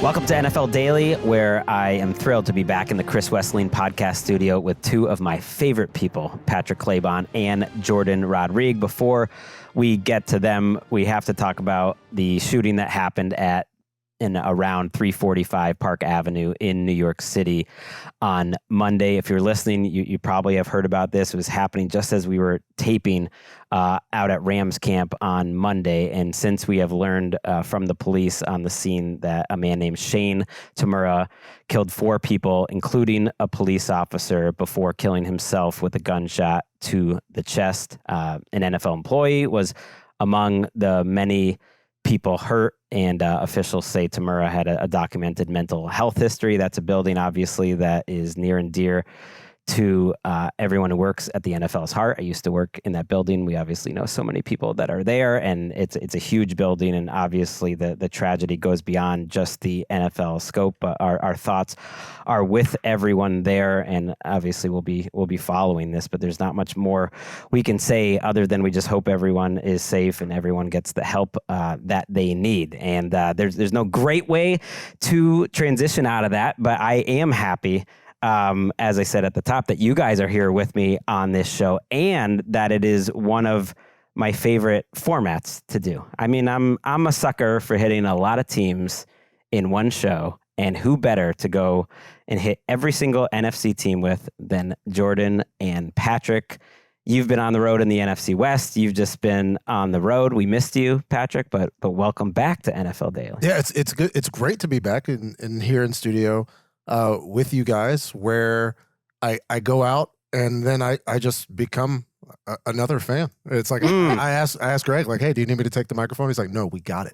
Welcome to NFL Daily, where I am thrilled to be back in the Chris Wesseling podcast studio with two of my favorite people, Patrick Claybon and Jourdan Rodrigue. Before we get to them, we have to talk about the shooting that happened around 345 Park Avenue in New York City on Monday. If you're listening, you probably have heard about this. It was happening just as we were taping out at Rams camp on Monday. And since we have learned from the police on the scene that a man named Shane Tamura killed 4 people, including a police officer, before killing himself with a gunshot to the chest. An NFL employee was among the many people hurt, and officials say Tamura had a documented mental health history. That's a building, obviously, that is near and dear to everyone who works at the NFL's heart. I used to work in that building. We obviously know so many people that are there, and it's a huge building, and obviously the tragedy goes beyond just the NFL scope. But our thoughts are with everyone there, and obviously we'll be following this, but there's not much more we can say other than we just hope everyone is safe and everyone gets the help that they need. And there's no great way to transition out of that, but I am happy, as I said at the top, that you guys are here with me on this show, and that it is one of my favorite formats to do. I mean, I'm a sucker for hitting a lot of teams in one show, and who better to go and hit every single NFC team with than Jourdan and Patrick. You've been on the road in the NFC West. You've just been on the road. We missed you, Patrick, but welcome back to NFL Daily. Yeah, it's good. It's great to be back in here in studio with you guys, where I go out and then I just become another fan. It's like I asked Greg, like, hey, do you need me to take the microphone? He's like, no, we got it.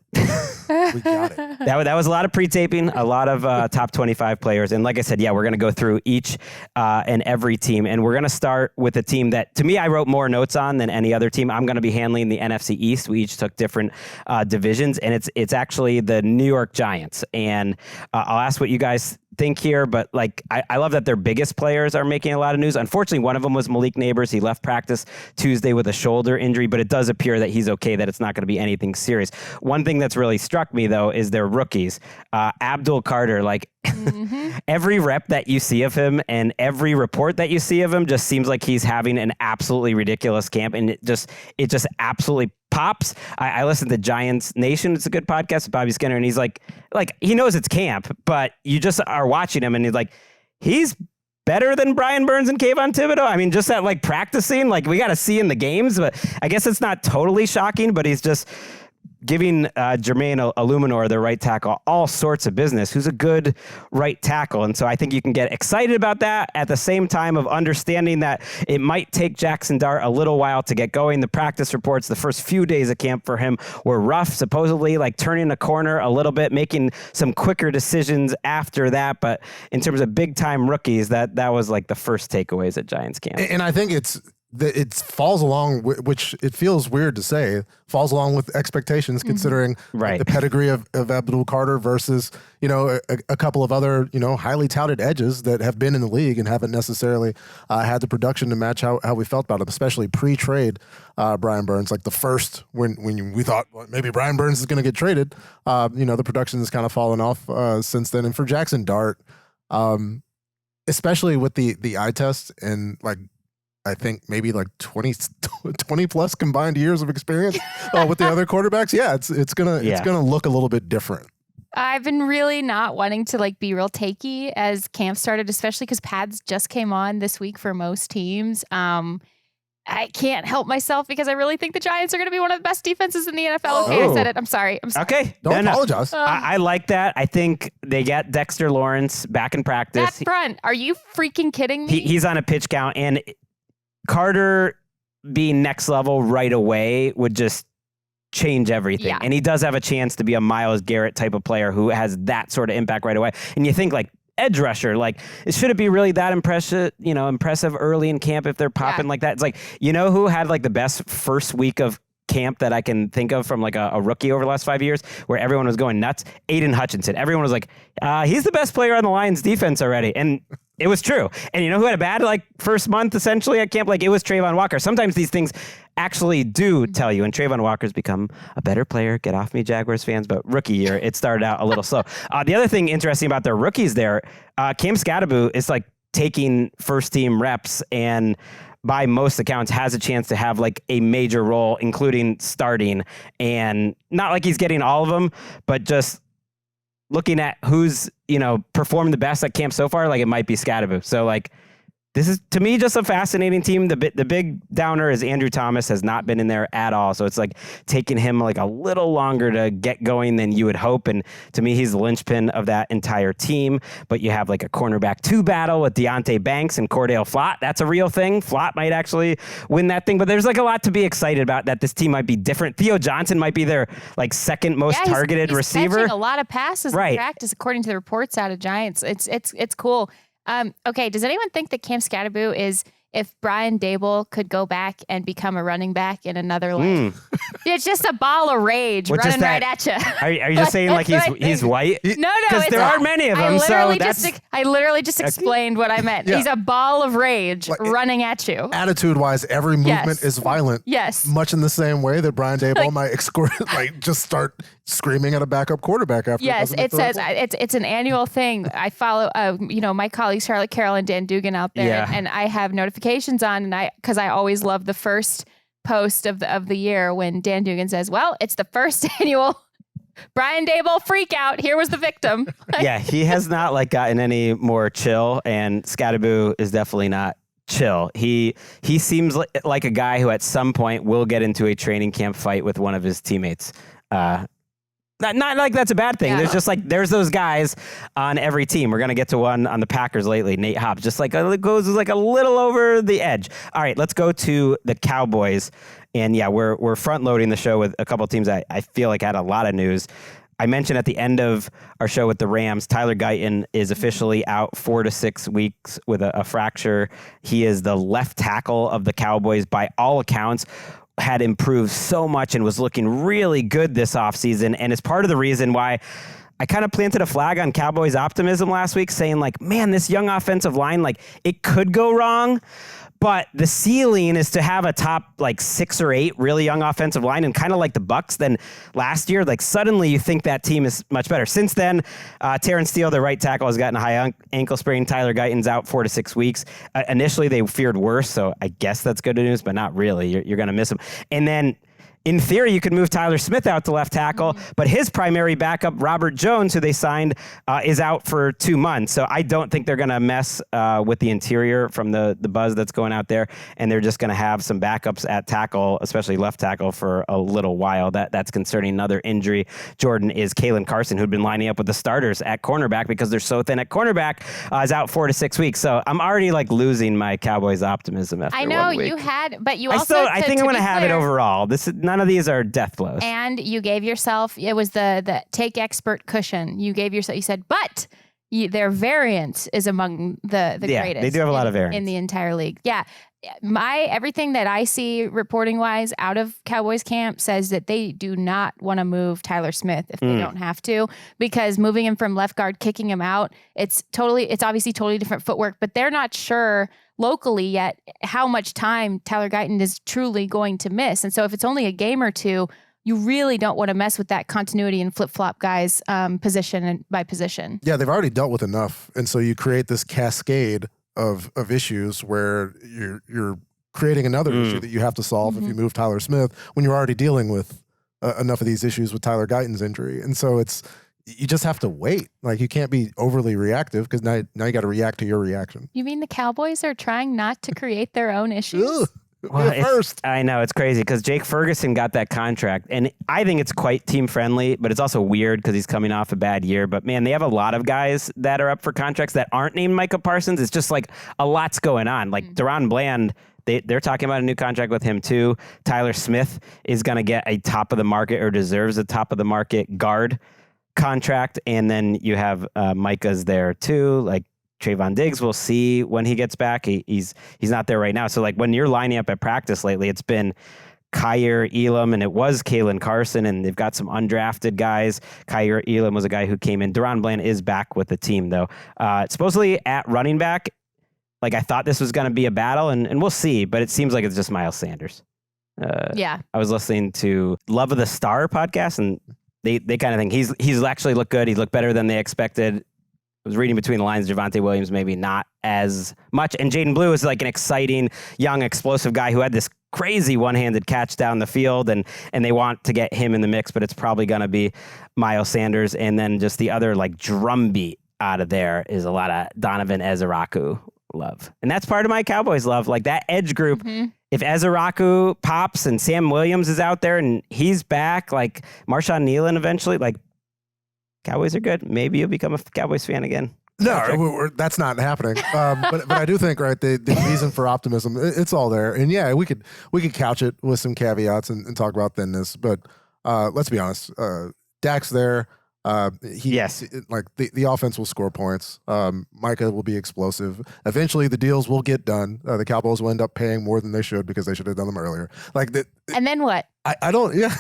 We got it. That was a lot of pre-taping, a lot of top 25 players. And like I said, yeah, we're going to go through each and every team. And we're going to start with a team that, to me, I wrote more notes on than any other team. I'm going to be handling the NFC East. We each took different divisions, and it's actually the New York Giants. And I'll ask what you guys think here, but like I love that their biggest players are making a lot of news. Unfortunately, one of them was Malik Neighbors. He left practice Tuesday with a shoulder injury, but it does appear that he's okay, that it's not going to be anything serious. One thing that's really struck me, though, is their rookies. Abdul Carter, like every rep that you see of him and every report that you see of him just seems like he's having an absolutely ridiculous camp, and it just absolutely pops. I listen to Giants Nation. It's a good podcast with Bobby Skinner, and he's like he knows it's camp, but you just are watching him, and he's better than Brian Burns and Kayvon Thibodeau. I mean, just at practicing, we got to see in the games, but I guess it's not totally shocking, but he's just giving Jermaine Illuminor, the right tackle, all sorts of business, who's a good right tackle. And so I think you can get excited about that at the same time of understanding that it might take Jackson Dart a little while to get going. The practice reports, the first few days of camp for him were rough, supposedly turning a corner a little bit, making some quicker decisions after that. But in terms of big time rookies, that was the first takeaways at Giants camp. And I think it falls along, which it feels weird to say, falls along with expectations, considering the pedigree of Abdul Carter versus, a couple of other, highly touted edges that have been in the league and haven't necessarily had the production to match how we felt about him, especially pre-trade Brian Burns. The first, when we thought maybe Brian Burns is going to get traded, the production has kind of fallen off since then. And for Jackson Dart, especially with the eye test and I think maybe 20 plus combined years of experience with the other quarterbacks. Yeah, it's gonna look a little bit different. I've been really not wanting to be real takey as camp started, especially because pads just came on this week for most teams. I can't help myself because I really think the Giants are going to be one of the best defenses in the NFL. Okay, I said it. I'm sorry. Okay. Don't apologize. I like that. I think they got Dexter Lawrence back in practice. That front. Are you freaking kidding me? He's on a pitch count, and Carter being next level right away would just change everything. Yeah. And he does have a chance to be a Myles Garrett type of player who has that sort of impact right away. And you think edge rusher, should it be really that impressive early in camp if they're popping like that? It's who had the best first week of camp that I can think of from a rookie over the last 5 years where everyone was going nuts? Aiden Hutchinson. Everyone was he's the best player on the Lions defense already. And It was true. And you know who had a bad first month essentially at camp? It was Trayvon Walker. Sometimes these things actually do tell you, and Trayvon Walker's become a better player. Get off me, Jaguars fans. But rookie year, it started out a little slow. The other thing interesting about their rookies there, Cam Scatterbo is taking first team reps and by most accounts has a chance to have a major role, including starting, and not like he's getting all of them, but just looking at who's, performed the best at camp so far, it might be Scatterbo. So this is, to me, just a fascinating team. The big downer is Andrew Thomas has not been in there at all. So it's taking him a little longer to get going than you would hope. And to me, he's the linchpin of that entire team. But you have a cornerback 2 battle with Deonte Banks and Cordale Flott. That's a real thing. Flott might actually win that thing. But there's a lot to be excited about, that this team might be different. Theo Johnson might be their second most targeted receiver. He's catching a lot of passes in practice, according to the reports out of Giants. It's cool. Okay, does anyone think that Cam Scatterbo is, if Brian Dable could go back and become a running back in another life? It's just a ball of rage running right at you. Are you just saying he's white? No, because there aren't many of them. I literally just explained what I meant. Yeah. He's a ball of rage running at you. Attitude-wise, every movement is violent. Yes. Much in the same way that Brian Dable might just start screaming at a backup quarterback after. Yes, it says it's an annual thing. I follow, my colleagues Charlotte Carroll and Dan Dugan out there, and I have notifications on, and because I always love the first post of the year when Dan Dugan says, "Well, it's the first annual Brian Dable freak out. Here was the victim." Yeah, he has not gotten any more chill, and Scatterbo is definitely not chill. He seems like a guy who at some point will get into a training camp fight with one of his teammates. Not like that's a bad thing. Yeah. There's just there's those guys on every team. We're gonna get to one on the Packers lately. Nate Hobbs just goes a little over the edge. All right, let's go to the Cowboys. And yeah, we're front loading the show with a couple of teams I feel had a lot of news. I mentioned at the end of our show with the Rams, Tyler Guyton is officially out 4 to 6 weeks with a fracture. He is the left tackle of the Cowboys by all accounts. Had improved so much and was looking really good this offseason, and is part of the reason why I kind of planted a flag on Cowboys optimism last week, saying man, this young offensive line, it could go wrong, but the ceiling is to have a top 6 or 8 really young offensive line, and kind of like the Bucs. Then last year, suddenly you think that team is much better. Since then, Terrence Steele, the right tackle, has gotten a high ankle sprain. Tyler Guyton's out 4 to 6 weeks. Initially, they feared worse, so I guess that's good news, but not really. You're going to miss him. And then, in theory, you could move Tyler Smith out to left tackle, but his primary backup, Robert Jones, who they signed, is out for 2 months. So I don't think they're going to mess with the interior from the buzz that's going out there, and they're just going to have some backups at tackle, especially left tackle, for a little while. That's concerning. Another injury, Jourdan, is Kalen Carson, who'd been lining up with the starters at cornerback because they're so thin at cornerback, is out 4 to 6 weeks. So I'm already losing my Cowboys optimism after 1 week. I know you had, but you also. I think I'm going to have it overall. None of these are death blows. And you gave yourself, it was the take expert cushion. You said, but their variance is among the greatest. They do have a lot of variance in the entire league. Yeah. Everything that I see reporting wise out of Cowboys camp says that they do not want to move Tyler Smith if they don't have to, because moving him from left guard, kicking him out, it's obviously totally different footwork, but they're not sure locally yet how much time Tyler Guyton is truly going to miss. And so if it's only a game or two, you really don't want to mess with that continuity and flip-flop guys position and by position. Yeah, they've already dealt with enough. And so you create this cascade of issues where you're creating another issue that you have to solve if you move Tyler Smith when you're already dealing with enough of these issues with Tyler Guyton's injury. And so you just have to wait. You can't be overly reactive, because now you got to react to your reaction. You mean the Cowboys are trying not to create their own issues? Well, first. I know, it's crazy because Jake Ferguson got that contract, and I think it's quite team friendly, but it's also weird because he's coming off a bad year. But man, they have a lot of guys that are up for contracts that aren't named Micah Parsons. It's just a lot's going on. Deron Bland, they're talking about a new contract with him too. Tyler Smith is going to get a top of the market, or deserves a top of the market guard contract, and then you have Micah's there too. Trayvon Diggs, we'll see when he gets back. He's not there right now. So when you're lining up at practice lately, it's been Kyer Elam, and it was Kalen Carson, and they've got some undrafted guys. Kyer Elam was a guy who came in. Jourdan Bland is back with the team, though. Supposedly at running back, like I thought this was going to be a battle, and we'll see, but it seems like it's just Miles Sanders. Yeah. I was listening to Love of the Star podcast, and they kind of think he's actually looked good. He looked better than they expected. I was reading between the lines, Javonte Williams maybe not as much. And Jaden Blue is like an exciting, young, explosive guy who had this crazy one-handed catch down the field, and they want to get him in the mix, but it's probably going to be Miles Sanders. And then just the other like drumbeat out of there is a lot of Donovan Ezeraku love. And that's part of my Cowboys love. Like that edge group, if Ezeraku pops and Sam Williams is out there and he's back, like Marshawn Nealon eventually, like Cowboys are good. Maybe you'll become a Cowboys fan again. No, that's not happening. But I do think, right, the reason for optimism, it's all there. And yeah, we could couch it with some caveats and talk about thinness. But let's be honest, Dak's there. Yes. Like the offense will score points. Micah will be explosive. Eventually, the deals will get done. The Cowboys will end up paying more than they should because they should have done them earlier. And then what? I don't. Yeah.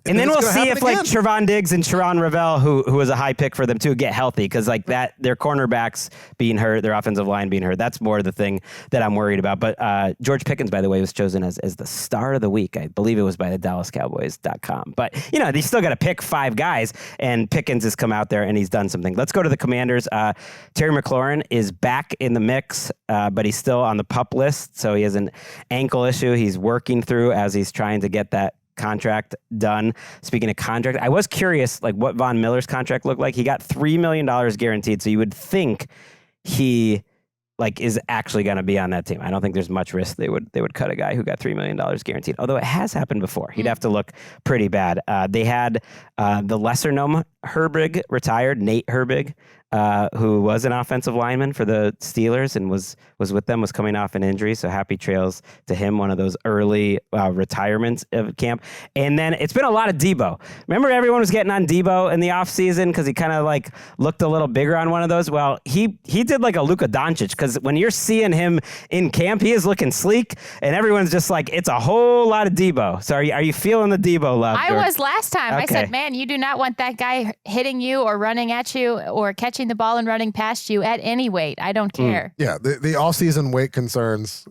And then we'll see if again. like Trevon Diggs and Sharon Ravel, who was a high pick for them too, get healthy, because like that, their cornerbacks being hurt, their offensive line being hurt, that's more the thing that I'm worried about. But George Pickens, by the way, was chosen as the star of the week. I believe it was by the DallasCowboys.com. But they still got to pick 5 guys, and Pickens has come out there and he's done something. Let's go to the Commanders. Terry McLaurin is back in the mix, but he's still on the PUP list, so he has an ankle issue he's working through as he's trying to get that contract done. Speaking of contract, I was curious like what Von Miller's contract looked like. He got $3 million guaranteed, so you would think he like is actually going to be on that team. I don't think there's much risk they would cut a guy who got $3 million guaranteed, although it has happened before. He'd have to look pretty bad. They had the lesser known Herbig retired, Nate Herbig, who was an offensive lineman for the Steelers and was with them, was coming off an injury. So happy trails to him, one of those early retirements of camp. And then it's been a lot of Debo. Remember everyone was getting on Debo in the offseason because he kind of like looked a little bigger on one of those? Well, he did like a Luka Doncic, because when you're seeing him in camp, he is looking sleek and everyone's just like, it's a whole lot of Debo. So are you feeling the Debo love? I was last time. Okay. I said, man, you do not want that guy hitting you or running at you or catching the ball and running past you at any weight. I don't care. Yeah, the off-season weight concerns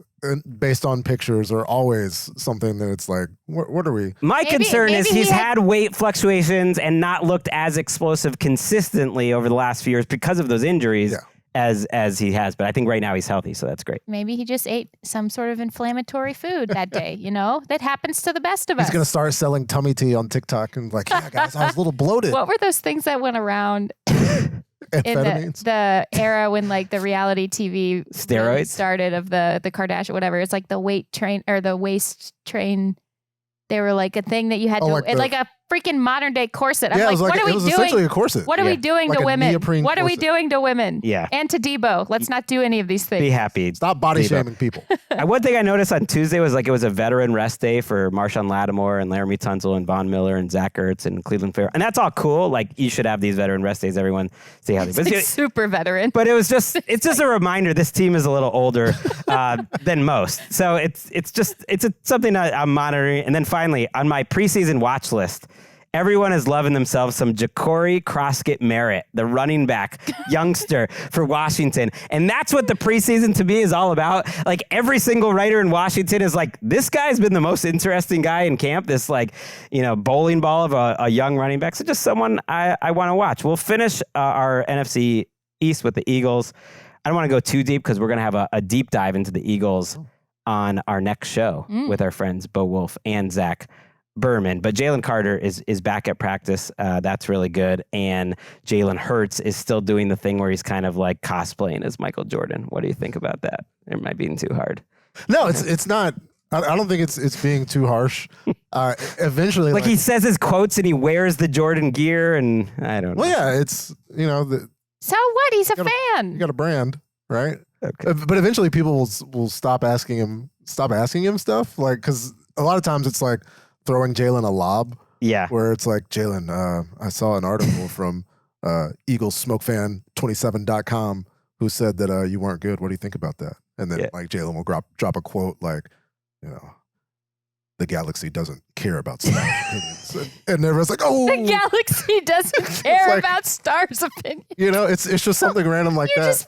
based on pictures are always something that it's like, what are we? My concern is he's had weight fluctuations and not looked as explosive consistently over the last few years because of those injuries as he has. But I think right now he's healthy, so that's great. Maybe he just ate some sort of inflammatory food that day, That happens to the best of us. He's going to start selling tummy tea on TikTok and like, yeah, guys, I was a little bloated. What were those things that went around in the era when like the reality TV steroids really started of the Kardashian, whatever? It's like the weight train or the waist train. They were like a thing that you had to, like a freaking modern day corset. I'm like, what are we doing? Essentially a corset. What are we doing to women? What are we corset. doing to women? Yeah. And to Debo. Let's not do any of these things. Be happy. Stop body shaming people. One thing I noticed on Tuesday was like it was a veteran rest day for Marshawn Lattimore and Laramie Tunsil and Von Miller and Zach Ertz and Cleveland Farrell. And that's all cool. Like you should have these veteran rest days. Everyone stay healthy. But like super veteran. But it's just a reminder this team is a little older than most. So it's something I'm monitoring. And then finally on my preseason watch list, everyone is loving themselves some Ja'Cory Croskett-Merritt, the running back youngster for Washington. And that's what the preseason to me is all about. Like every single writer in Washington is like, this guy's been the most interesting guy in camp, this like, bowling ball of a young running back. So just someone I want to watch. We'll finish our NFC East with the Eagles. I don't want to go too deep because we're going to have a deep dive into the Eagles on our next show with our friends Bo Wolf and Zach Berman, but Jalen Carter is back at practice. That's really good. And Jalen Hurts is still doing the thing where he's kind of like cosplaying as Michael Jordan. What do you think about that? Am I being too hard? No, it's not. I don't think it's being too harsh. Eventually, like he says his quotes and he wears the Jordan gear, and I don't know. Well, yeah, it's so what? He's a fan. You got a brand, right? Okay. But eventually, people will stop asking him stuff, like because a lot of times it's like throwing Jalen a lob. Yeah. Where it's like, Jalen, I saw an article from EaglesSmokeFan27.com who said that you weren't good. What do you think about that? And then like Jalen will drop a quote like, the galaxy doesn't care about stars' opinions. And everyone's like, oh. The galaxy doesn't care about stars' opinions. You know, it's just something random like that.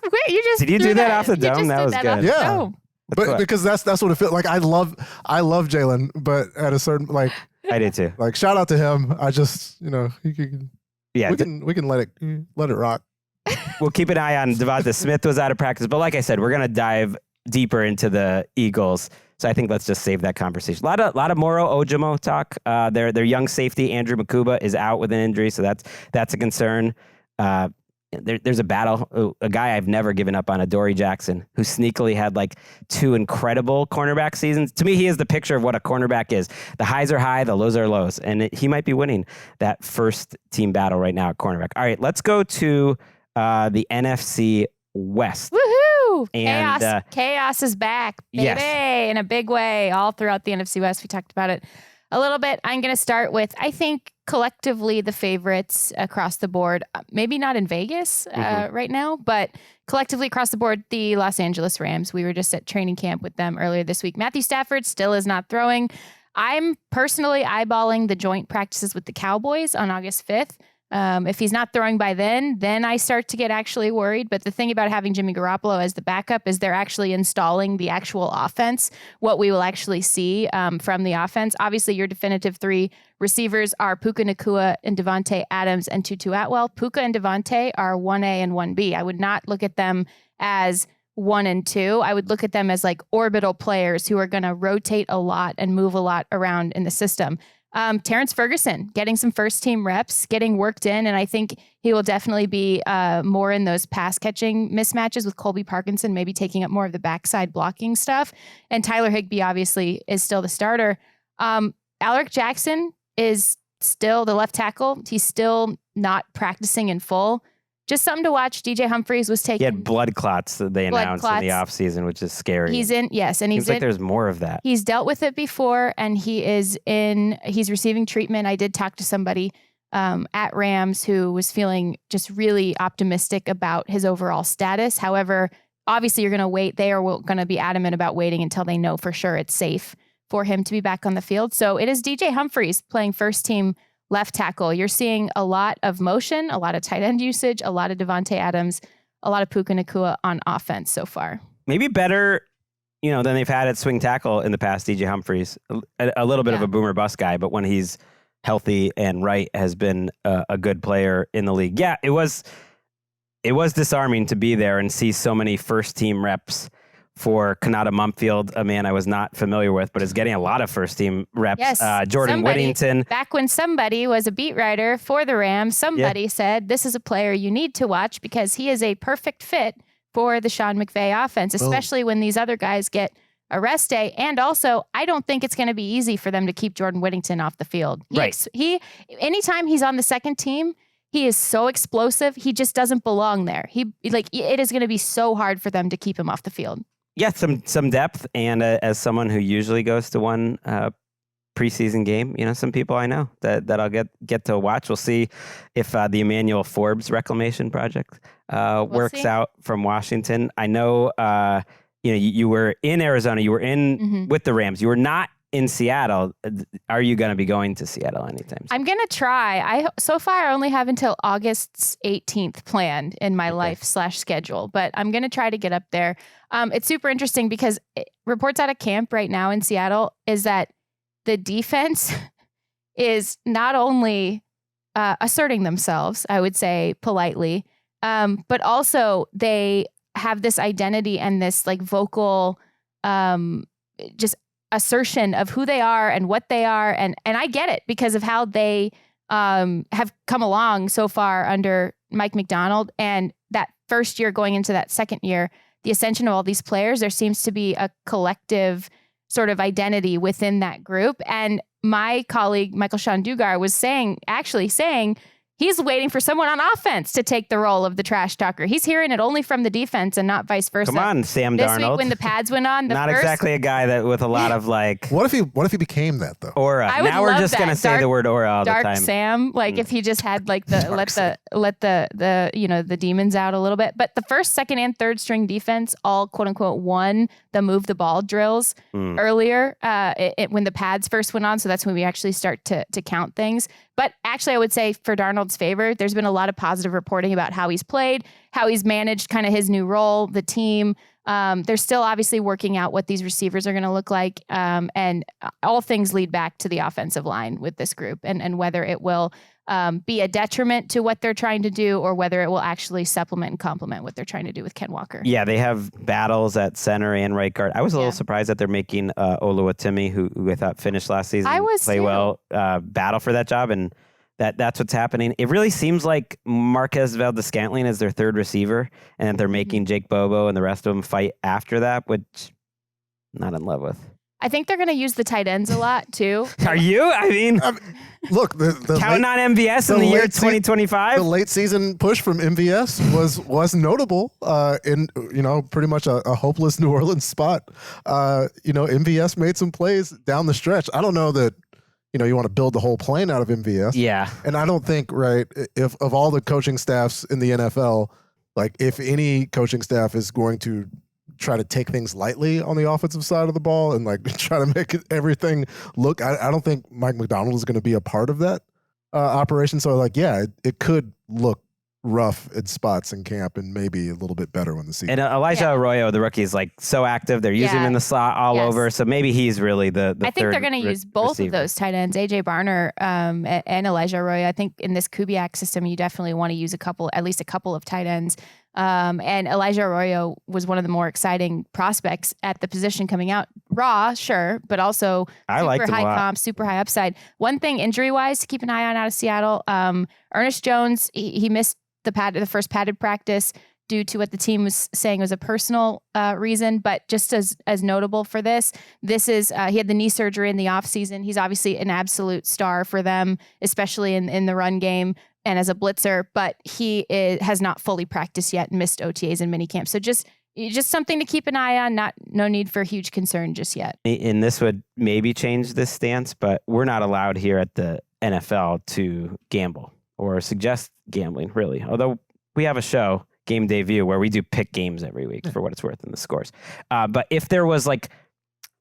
Did you do that off the dome? That was good. Yeah. But because that's what it feels like. I love Jalen, but at a certain I did too. Like shout out to him. I just we can let it rock. We'll keep an eye on Devonta Smith was out of practice, but like I said, we're gonna dive deeper into the Eagles. So I think let's just save that conversation. A lot of Moro Ojomo talk. Their young safety Andrew Makuba is out with an injury, so that's a concern. There's a battle. A guy I've never given up on, Adoree Jackson, who sneakily had like 2 incredible cornerback seasons. To me, he is the picture of what a cornerback is. The highs are high, the lows are lows, and he might be winning that first team battle right now at cornerback. All right, let's go to the NFC West. Woohoo! And, Chaos is back, baby, yes. in a big way, all throughout the NFC West. We talked about it a little bit. I'm going to start with, I think, collectively the favorites across the board. Maybe not in Vegas right now, but collectively across the board, the Los Angeles Rams. We were just at training camp with them earlier this week. Matthew Stafford still is not throwing. I'm personally eyeballing the joint practices with the Cowboys on August 5th. If he's not throwing by then I start to get actually worried. But the thing about having Jimmy Garoppolo as the backup is they're actually installing the actual offense, what we will actually see from the offense. Obviously, your definitive 3 receivers are Puka Nacua and Devontae Adams and Tutu Atwell. Puka and Devontae are 1A and 1B. I would not look at them as 1 and 2. I would look at them as like orbital players who are going to rotate a lot and move a lot around in the system. Terrence Ferguson getting some first team reps, getting worked in, and I think he will definitely be more in those pass catching mismatches with Colby Parkinson, maybe taking up more of the backside blocking stuff. And Tyler Higbee obviously is still the starter. Alaric Jackson is still the left tackle. He's still not practicing in full. Just something to watch. DJ Humphries was taking... He had blood clots that they announced in the offseason, which is scary. He's in, yes. And seems like there's more of that. He's dealt with it before, and he's receiving treatment. I did talk to somebody at Rams who was feeling just really optimistic about his overall status. However, obviously you're going to wait. They are going to be adamant about waiting until they know for sure it's safe for him to be back on the field. So it is DJ Humphries playing first team left tackle. You're seeing a lot of motion, a lot of tight end usage, a lot of Devontae Adams, a lot of Puka Nacua on offense so far. Maybe better, than they've had at swing tackle in the past. DJ Humphries, a little bit of a boomer bust guy, but when he's healthy and right, has been a good player in the league. Yeah, it was disarming to be there and see so many first team reps for Kanata Mumfield, a man I was not familiar with, but is getting a lot of first-team reps. Yes, Jordan Whittington. Back when somebody was a beat writer for the Rams, somebody said, this is a player you need to watch because he is a perfect fit for the Sean McVay offense, especially when these other guys get a rest day. And also, I don't think it's going to be easy for them to keep Jordan Whittington off the field. Anytime he's on the second team, he is so explosive. He just doesn't belong there. It is going to be so hard for them to keep him off the field. Yeah, some depth, and as someone who usually goes to one preseason game, some people I know that I'll get to watch. We'll see if the Emmanuel Forbes Reclamation Project works out from Washington. I know, you were in Arizona, you were in with the Rams, you were not in Seattle. Are you going to be going to Seattle anytime soon? I'm going to try. So far, I only have until August 18th planned in my life/schedule, but I'm going to try to get up there. It's super interesting because reports out of camp right now in Seattle is that the defense is not only asserting themselves, I would say politely, but also they have this identity and this vocal just assertion of who they are and what they are. And I get it because of how they have come along so far under Mike McDonald. And that first year going into that second year, the ascension of all these players, there seems to be a collective sort of identity within that group. And my colleague, Michael Sean Dugar, was saying he's waiting for someone on offense to take the role of the trash talker. He's hearing it only from the defense and not vice versa. Come on, Sam Darnold. This week when the pads went on, not exactly a guy that with a lot of What if he became that though? Aura. Now we're just gonna say the word aura all the time. Dark Sam, if he just had let the let the demons out a little bit. But the first, second, and third string defense all quote unquote won the move the ball drills earlier when the pads first went on. So that's when we actually start to count things. But actually, I would say for Darnold's favor, there's been a lot of positive reporting about how he's played, how he's managed kind of his new role, the team. They're still obviously working out what these receivers are going to look like. And all things lead back to the offensive line with this group and whether it will be a detriment to what they're trying to do or whether it will actually supplement and complement what they're trying to do with Ken Walker. Yeah, they have battles at center and right guard. I was a little surprised that they're making Oluwatimi, who I thought finished last season, play well, battle for that job. And that's what's happening. It really seems like Marquez Valdes-Scantling is their third receiver, and that they're making Jake Bobo and the rest of them fight after that, which I'm not in love with. I think they're going to use the tight ends a lot too. Are you? I mean, look, the counting on MVS in the year 2025. The late season push from MVS was notable in pretty much a hopeless New Orleans spot. MVS made some plays down the stretch. I don't know that you want to build the whole plane out of MVS. Yeah, and I don't think if of all the coaching staffs in the NFL, like if any coaching staff is going to try to take things lightly on the offensive side of the ball and like try to make everything look. I don't think Mike McDonald is going to be a part of that operation. So it could look rough in spots in camp and maybe a little bit better when the season. And Elijah Arroyo, the rookie, is like so active. They're using him in the slot all over. So maybe he's really the I think they're going to use both of those tight ends, AJ Barner and Elijah Arroyo. I think in this Kubiak system, you definitely want to use at least a couple of tight ends. And Elijah Arroyo was one of the more exciting prospects at the position coming out. Raw, sure, but also super high comp, super high upside. One thing injury-wise to keep an eye on out of Seattle, Ernest Jones, he missed the first padded practice due to what the team was saying was a personal reason, but just as notable for this is he had the knee surgery in the offseason. He's obviously an absolute star for them, especially in the run game and as a blitzer, but he has not fully practiced yet and missed OTAs and minicamp. So just something to keep an eye on, no need for huge concern just yet. And this would maybe change this stance, but we're not allowed here at the NFL to gamble or suggest gambling, really. Although we have a show, Game Day View, where we do pick games every week for what it's worth in the scores. But if there was like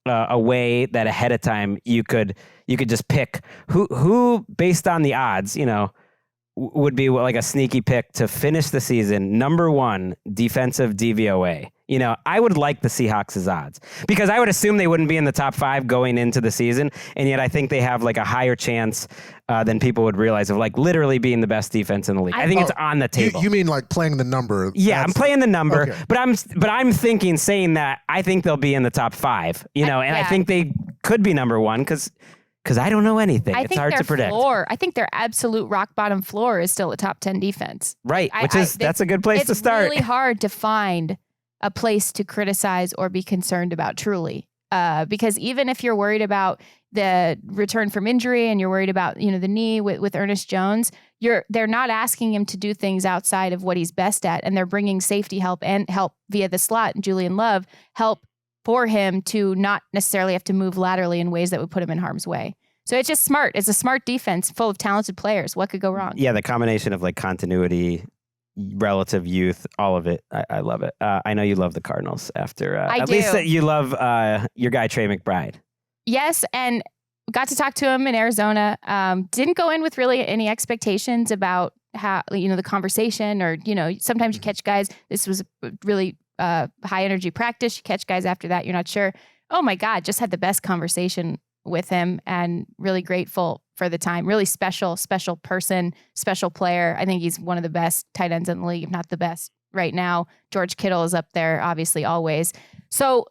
a way that ahead of time you could just pick who based on the odds, would be like a sneaky pick to finish the season number one defensive DVOA. I would like the Seahawks' odds because I would assume they wouldn't be in the top 5 going into the season. And yet I think they have like a higher chance than people would realize of like literally being the best defense in the league. I think it's on the table. You mean like playing the number? Yeah, I'm playing the number, okay. but I'm saying that I think they'll be in the top 5, and I think they could be number 1 because I don't know anything. It's hard to predict. I think their absolute rock bottom floor is still a top 10 defense. Right, that's a good place to start. It's really hard to find a place to criticize or be concerned about truly. Because even if you're worried about the return from injury and you're worried about, the knee with Ernest Jones, they're not asking him to do things outside of what he's best at. And they're bringing safety help and help via the slot and Julian Love help for him to not necessarily have to move laterally in ways that would put him in harm's way. So it's just smart. It's a smart defense full of talented players. What could go wrong? Yeah, the combination of like continuity, relative youth, all of it. I love it. I know you love the Cardinals after at least that you love your guy Trey McBride. Yes, and got to talk to him in Arizona. Didn't go in with really any expectations about how the conversation or sometimes you catch guys. This was a really high energy practice. You catch guys after that, you're not sure. Oh my God, just had the best conversation with him and really grateful for the time. Really special person, special player. I think he's one of the best tight ends in the league, if not the best right now. George Kittle is up there, obviously, always. So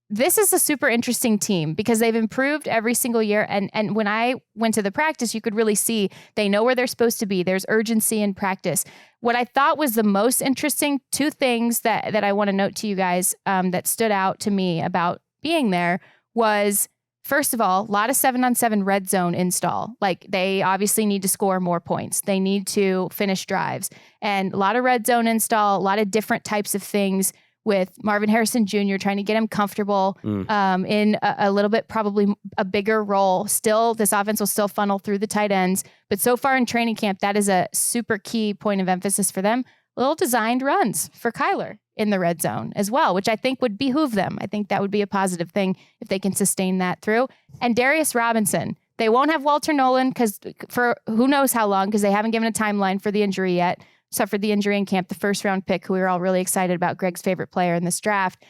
this is a super interesting team because they've improved every single year. And when I went to the practice, you could really see they know where they're supposed to be. There's urgency in practice. What I thought was the most interesting, 2 things that I want to note to you guys that stood out to me about being there was, first of all, a lot of 7-on-7 red zone install. Like they obviously need to score more points. They need to finish drives and a lot of red zone install, a lot of different types of things with Marvin Harrison Jr., trying to get him comfortable in a little bit, probably a bigger role. Still, this offense will still funnel through the tight ends. But so far in training camp, that is a super key point of emphasis for them. Little designed runs for Kyler in the red zone as well, which I think would behoove them. I think that would be a positive thing if they can sustain that through. And Darius Robinson, they won't have Walter Nolan because for who knows how long, because they haven't given a timeline for the injury yet. Suffered the injury in camp, the first round pick, who we were all really excited about, Gregg's favorite player in this draft.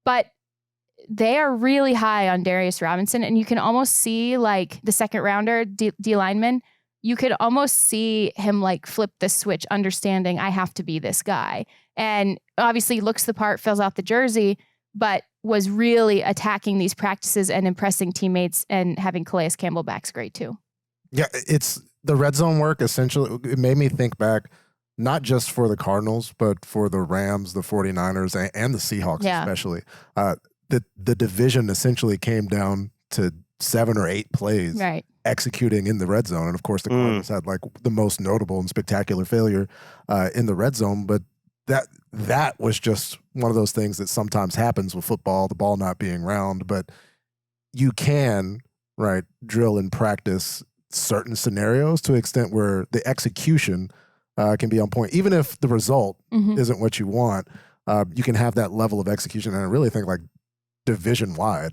But they are really high on Darius Robinson, and you can almost see like the second rounder, D lineman, you could almost see him like flip the switch, understanding I have to be this guy. And obviously looks the part, fills out the jersey, but was really attacking these practices and impressing teammates, and having Calais Campbell back's great too. Yeah, it's the red zone work. Essentially, it made me think back, not just for the Cardinals, but for the Rams, the 49ers, and the Seahawks especially. The division essentially came down to 7 or 8 plays executing in the red zone. And of course, the Cardinals had like the most notable and spectacular failure in the red zone. But that was just one of those things that sometimes happens with football, the ball not being round. But you can, drill and practice certain scenarios to an extent where the execution can be on point. Even if the result isn't what you want, you can have that level of execution. And I really think like division wide,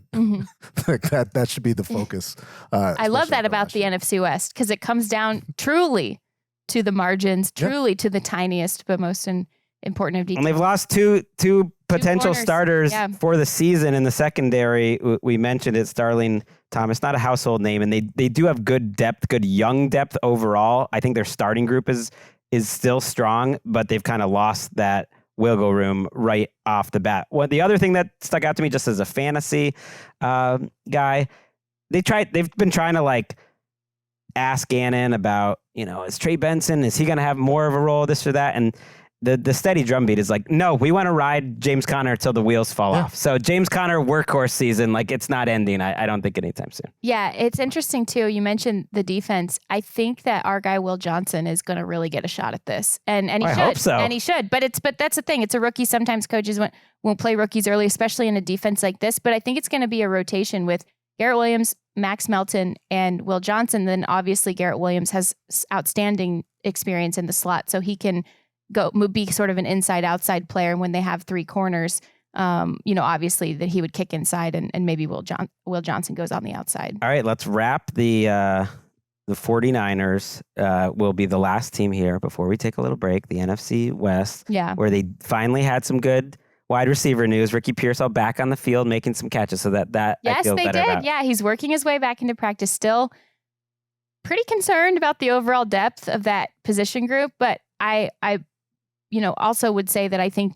like that should be the focus. I love that about the NFC West, because it comes down truly to the margins, truly to the tiniest but most important of details. And they've lost two potential starters for the season in the secondary. We mentioned it, Starling Thomas, not a household name, and they do have good depth, good young depth overall. I think their starting group is still strong, but they've kind of lost that wiggle room right off the bat. Well, the other thing that stuck out to me just as a fantasy guy, they've been trying to like ask Gannon about, is Trey Benson, is he going to have more of a role, this or that? And the steady drumbeat is like, no, we want to ride James Conner till the wheels fall off. So James Conner workhorse season, like it's not ending. I don't think anytime soon. Yeah, it's interesting too. You mentioned the defense. I think that our guy Will Johnson is going to really get a shot at this, and he should. Hope so. And he should. But that's the thing. It's a rookie. Sometimes coaches won't play rookies early, especially in a defense like this. But I think it's going to be a rotation with Garrett Williams, Max Melton, and Will Johnson. Then obviously Garrett Williams has outstanding experience in the slot, so he can be sort of an inside-outside player. And when they have 3 corners, obviously that he would kick inside, and maybe Will Johnson goes on the outside. All right, let's wrap the 49ers will be the last team here before we take a little break, the NFC West, where they finally had some good wide receiver news. Ricky Pearsall back on the field making some catches, so that yes, I feel they better did. about. Yeah, he's working his way back into practice. Still pretty concerned about the overall depth of that position group, but I also would say that I think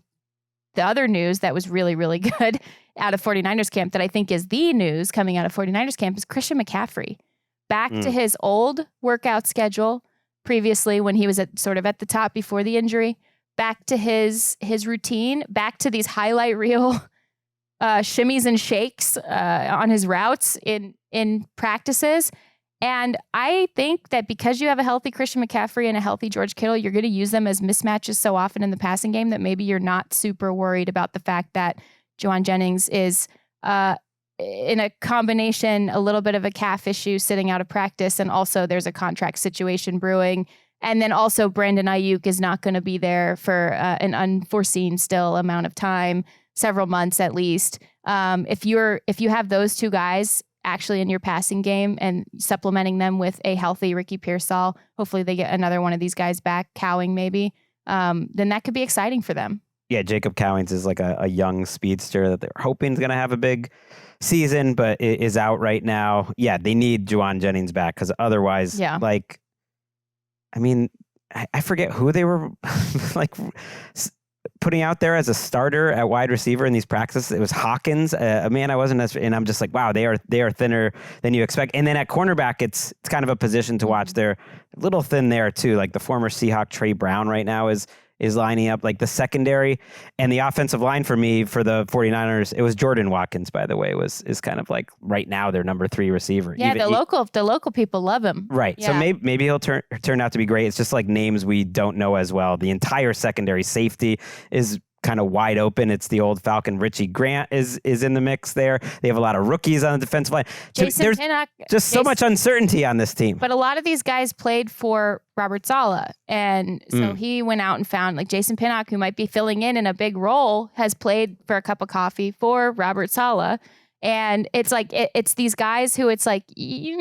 the other news that was really, really good out of 49ers camp, that I think is the news coming out of 49ers camp, is Christian McCaffrey back to his old workout schedule previously when he was at the top before the injury, back to his routine, back to these highlight reel shimmies and shakes on his routes in practices. And I think that because you have a healthy Christian McCaffrey and a healthy George Kittle, you're going to use them as mismatches so often in the passing game that maybe you're not super worried about the fact that Jourdan Jennings is in a combination, a little bit of a calf issue sitting out of practice, and also there's a contract situation brewing. And then also Brandon Ayuk is not going to be there for an unforeseen still amount of time, several months at least. If you have those 2 guys actually in your passing game and supplementing them with a healthy Ricky Pearsall, hopefully they get another one of these guys back, Cowing maybe, then that could be exciting for them. Yeah, Jacob Cowings is like a young speedster that they're hoping is going to have a big season, but is out right now. Yeah, they need Jourdan Jennings back, because otherwise, I forget who they were like putting out there as a starter at wide receiver in these practices. It was Hawkins, a man I wasn't and I'm just like, wow, they are thinner than you expect. And then at cornerback, it's kind of a position to watch. They're a little thin there too. Like the former Seahawk Trey Brown right now is lining up. Like the secondary and the offensive line for me, for the 49ers, it was Jordan Watkins, by the way, is kind of like right now their number 3 receiver. Yeah, the local people love him. Right. Yeah. So maybe he'll turn out to be great. It's just like names we don't know as well. The entire secondary safety is kind of wide open. It's the old Falcon. Richie Grant is in the mix there. They have a lot of rookies on the defensive line. There's just so much uncertainty on this team. But a lot of these guys played for Robert Saleh. And so he went out and found like Jason Pinnock, who might be filling in a big role, has played for a cup of coffee for Robert Saleh. And it's like, it's these guys who it's like, you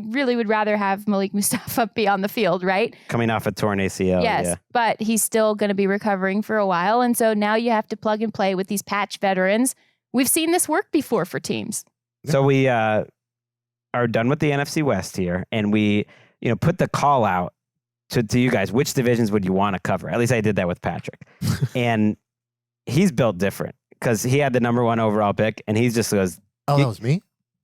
really would rather have Malik Mustafa be on the field, right? Coming off a torn ACL. Yes, yeah. But he's still going to be recovering for a while. And so now you have to plug and play with these patch veterans. We've seen this work before for teams. So we are done with the NFC West here. And we, put the call out to you guys. Which divisions would you want to cover? At least I did that with Patrick. And he's built different. Because he had the number 1 overall pick, and he just goes... Oh, that was me?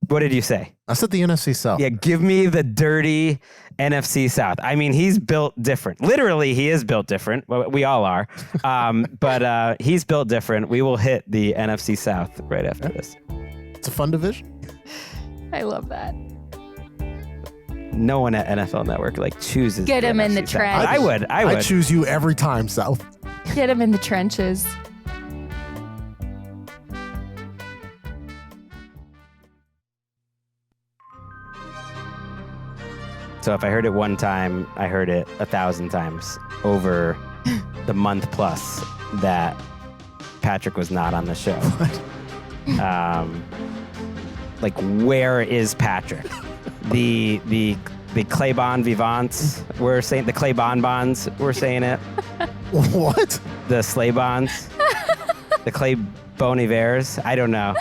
What did you say? I said the NFC South. Yeah, give me the dirty NFC South. I mean, he's built different. Literally, he is built different. Well, we all are. But he's built different. We will hit the NFC South right after this. It's a fun division. I love that. No one at NFL Network chooses... Get him in the trench. I would. I choose you every time, South. Get him in the trenches. So if I heard it one time, I heard it 1,000 times over the month plus that Patrick was not on the show. Where is Patrick? The Claybon Vivants were saying, the Claybon Bonds were saying it. What? The Sleigh Bonds. The Clay Bonivers. I don't know.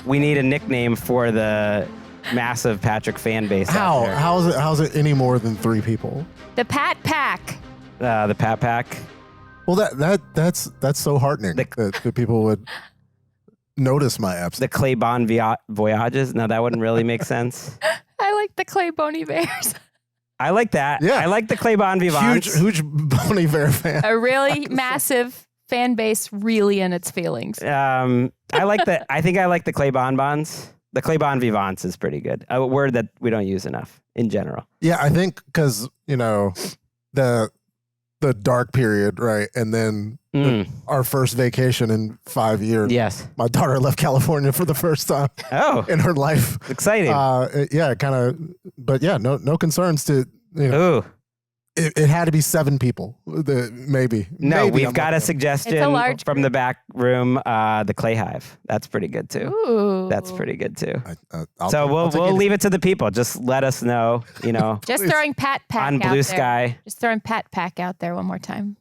We need a nickname for the massive Patrick fan base. How's it any more than 3 people? The Pat Pack. The Pat Pack. Well, that's so heartening that people would notice my absence. The Claybon Voyages. No, that wouldn't really make sense. I like the Clay Bonivers. I like that. Yeah. I like the Claybon Vivants. Huge Bon Iver fan. A really massive fan base, really in its feelings. I like the. I think I like the Claybon Bonds. The Claybon Vivants is pretty good. A word that we don't use enough in general. Yeah, I think because, the dark period, right? And then our first vacation in 5 years. Yes. My daughter left California for the first time in her life. Exciting. Yeah, kind of. But yeah, no concerns to, Ooh. It had to be 7 people. Maybe. We've got a suggestion from the back room. The Clay Hive. That's pretty good too. Ooh. That's pretty good too. So we'll leave it to the people. Just let us know. Just throwing Pat Pack on Blue Sky. Just throwing Pat Pack out there one more time.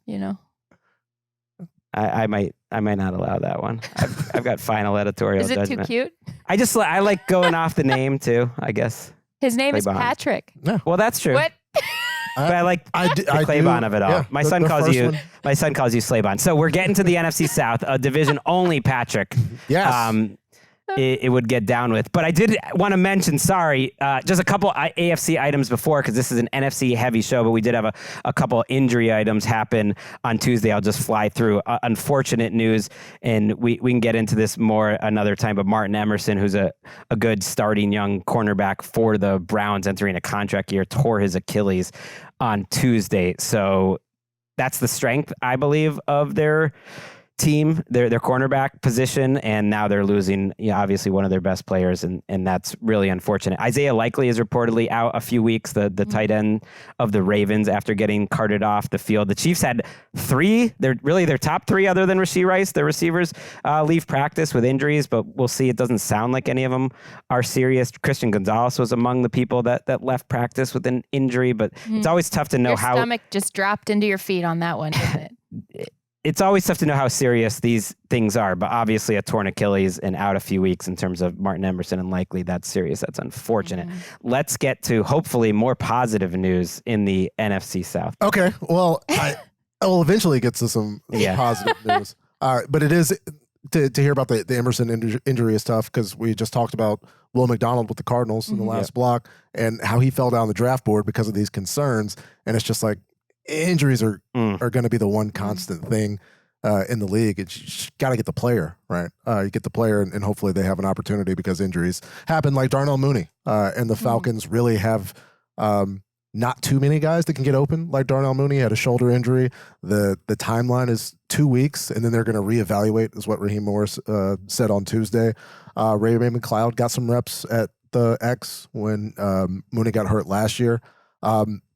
I might not allow that one. I've got final editorial judgment. Is it too cute? I like going off the name too. I guess his name is Patrick. Yeah. Well, that's true. What? But I like the Claybon of it all. Yeah, my son calls you Slaybon. So we're getting to the NFC South, a division only Patrick. Yes. It would get down with. But I did want to mention, just a couple AFC items before, because this is an NFC heavy show, but we did have a couple injury items happen on Tuesday. I'll just fly through. Unfortunate news, and we can get into this more another time, but Martin Emerson, who's a good starting young cornerback for the Browns entering a contract year, tore his Achilles on Tuesday. So that's the strength, I believe, of their team, their cornerback position, and now they're losing obviously one of their best players, and that's really unfortunate. Isaiah Likely is reportedly out a few weeks, the tight end of the Ravens, after getting carted off the field. The Chiefs had 3, their top 3 other than Rashee Rice, the receivers, leave practice with injuries, but we'll see. It doesn't sound like any of them are serious. Christian Gonzalez was among the people that left practice with an injury, but it's always tough to know how your stomach just dropped into your feet on that one, didn't it? It's always tough to know how serious these things are, but obviously a torn Achilles and out a few weeks in terms of Martin Emerson and Likely, that's serious. That's unfortunate. Let's get to hopefully more positive news in the NFC South. Okay. Well, I will eventually get to some positive news. But it is to hear about the Emerson injury is tough, because we just talked about Will McDonald with the Cardinals in the last block and how he fell down the draft board because of these concerns. And it's just like, injuries are going to be the one constant thing in the league. It's, you just got to get the player, right? You get the player, and hopefully they have an opportunity, because injuries happen, like Darnell Mooney. And the Falcons really have not too many guys that can get open like Darnell Mooney. Had a shoulder injury. The timeline is 2 weeks, and then they're going to reevaluate, is what Raheem Morris said on Tuesday. Ray-Ray McCloud got some reps at the X when Mooney got hurt last year.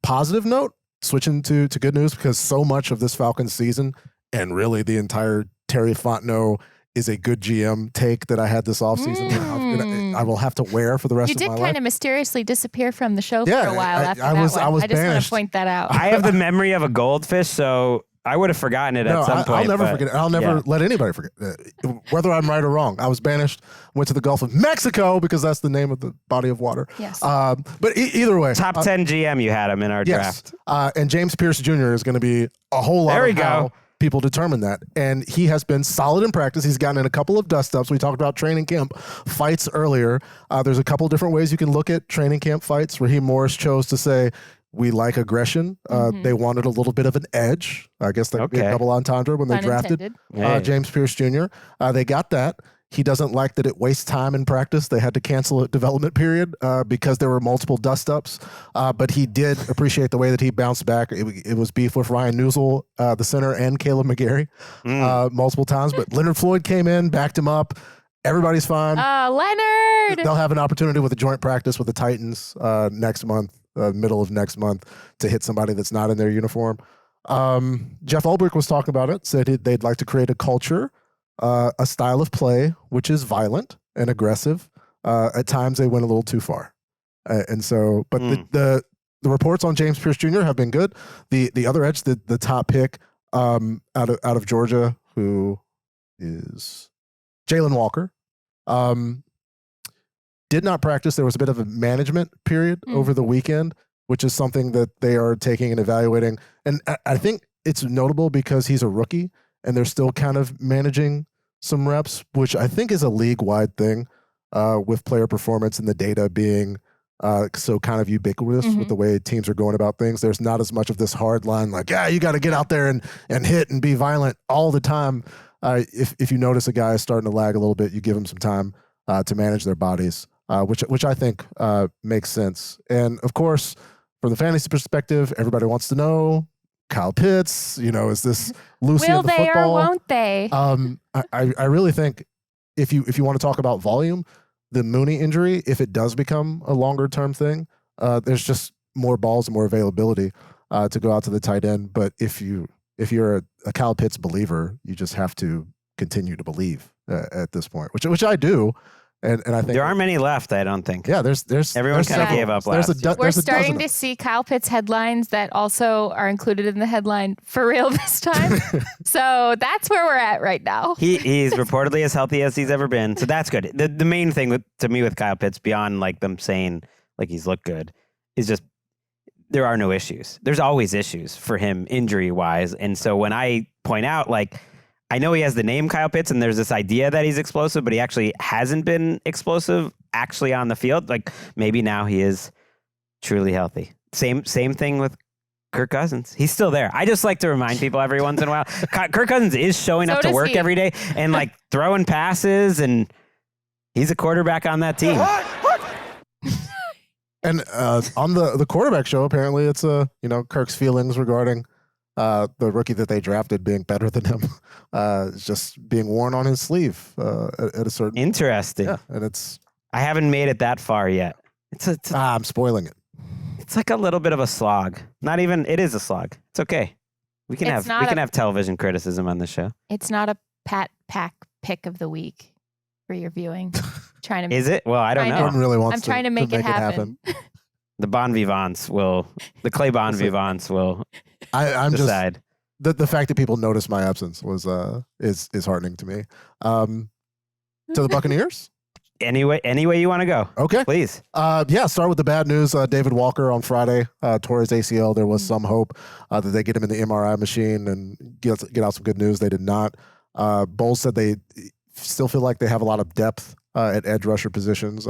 Positive note, switching to good news, because so much of this Falcons season, and really the entire Terry Fontenot is a good GM take that I had this offseason. I will have to wear for the rest of my life. You did kind of mysteriously disappear from the show for a while after I was I just want to point that out. I have the memory of a goldfish, so I would have forgotten it at some point. I'll never forget it. I'll never let anybody forget it. Whether I'm right or wrong. I was banished, went to the Gulf of Mexico because that's the name of the body of water. Yes. But either way. Top 10 GM you had him in our draft. And James Pierce Jr. is going to be a whole lot of how people determine that. And he has been solid in practice. He's gotten in a couple of dust-ups. We talked about training camp fights earlier. There's a couple different ways you can look at training camp fights. Raheem Morris chose to say, we like aggression. They wanted a little bit of an edge. I guess that would be a double entendre when they drafted James Pierce Jr. They got that. He doesn't like that it wastes time in practice. They had to cancel a development period because there were multiple dust-ups. But he did appreciate the way that he bounced back. It was beef with Ryan Newsel, the center, and Caleb McGarry multiple times. But Leonard Floyd came in, backed him up. Everybody's fine. Leonard! They'll have an opportunity with a joint practice with the Titans next month. Middle of next month to hit somebody that's not in their uniform. Jeff Ulbrich was talking about it, said they'd like to create a culture, a style of play, which is violent and aggressive. At times they went a little too far. And so, but the reports on James Pierce Jr. have been good. The other edge, the top pick out of Georgia, who is Jalen Walker, did not practice. There was a bit of a management period over the weekend, which is something that they are taking and evaluating. And I think it's notable because he's a rookie and they're still kind of managing some reps, which I think is a league-wide thing with player performance and the data being so kind of ubiquitous with the way teams are going about things. There's not as much of this hard line like, you got to get out there and hit and be violent all the time. If you notice a guy is starting to lag a little bit, you give him some time to manage their bodies. Which I think makes sense. And of course, from the fantasy perspective, everybody wants to know, Kyle Pitts, is this Lucy of the football? Will they or won't they? I really think if you want to talk about volume, the Mooney injury, if it does become a longer term thing, there's just more balls and more availability to go out to the tight end. But if you're a Kyle Pitts believer, you just have to continue to believe at this point, which I do. And I think there aren't many left. I don't think. Yeah, there's everyone kind of gave up last. We're starting to see Kyle Pitts headlines that also are included in the headline for real this time. So that's where we're at right now. He's reportedly as healthy as he's ever been. So that's good. The main thing to me with Kyle Pitts, beyond like them saying like he's looked good, is just there are no issues. There's always issues for him injury wise. And so when I point out like, I know he has the name Kyle Pitts and there's this idea that he's explosive, but he actually hasn't been explosive actually on the field. Like maybe now he is truly healthy. Same thing with Kirk Cousins. He's still there. I just like to remind people every once in a while, Kirk Cousins is showing up to work every day and like throwing passes, and he's a quarterback on that team. And on the quarterback show, apparently it's Kirk's feelings regarding the rookie that they drafted being better than him, just being worn on his sleeve at a certain. Interesting. Yeah, and it's. I haven't made it that far yet. I'm spoiling it. It's like a little bit of a slog. Not even. It is a slog. It's okay. We can have television criticism on the show. It's not a Pat Pack pick of the week for your viewing. Trying to. Is it? Well, I don't know. Jordan really wants I'm trying to make it happen. The Bon Vivants will. The Claybon Vivants will. I'm decide. Just the fact that people noticed my absence was is heartening to me. To the Buccaneers. Any way you want to go. Okay, please. Start with the bad news. David Walker on Friday tore his ACL. There was some hope that they get him in the MRI machine and get out some good news. They did not. Bowles said they still feel like they have a lot of depth at edge rusher positions.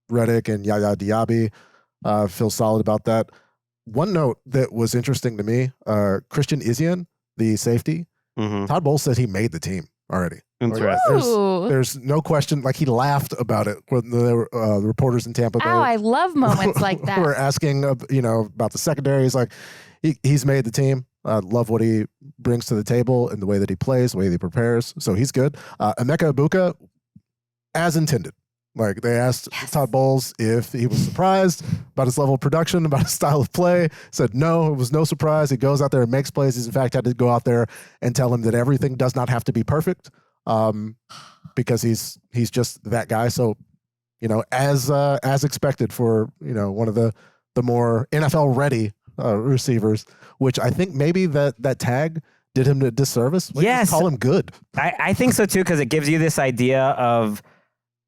Reddick and Yaya Diaby feel solid about that. One note that was interesting to me, Christian Izien, the safety, Todd Bowles said he made the team already. Interesting. There's no question. Like he laughed about it when the reporters in Tampa Bay. Oh, I love moments like that. Were asking, about the secondary. He's like, he's made the team. Love what he brings to the table and the way that he plays, the way that he prepares. So he's good. Emeka Egbuka, as intended. Like they asked Todd Bowles if he was surprised about his level of production, about his style of play. Said no, it was no surprise. He goes out there and makes plays. He's in fact had to go out there and tell him that everything does not have to be perfect, because he's just that guy. So, as expected for one of the more NFL ready receivers, which I think maybe that tag did him a disservice. Yes, call him good. I think so too, because it gives you this idea of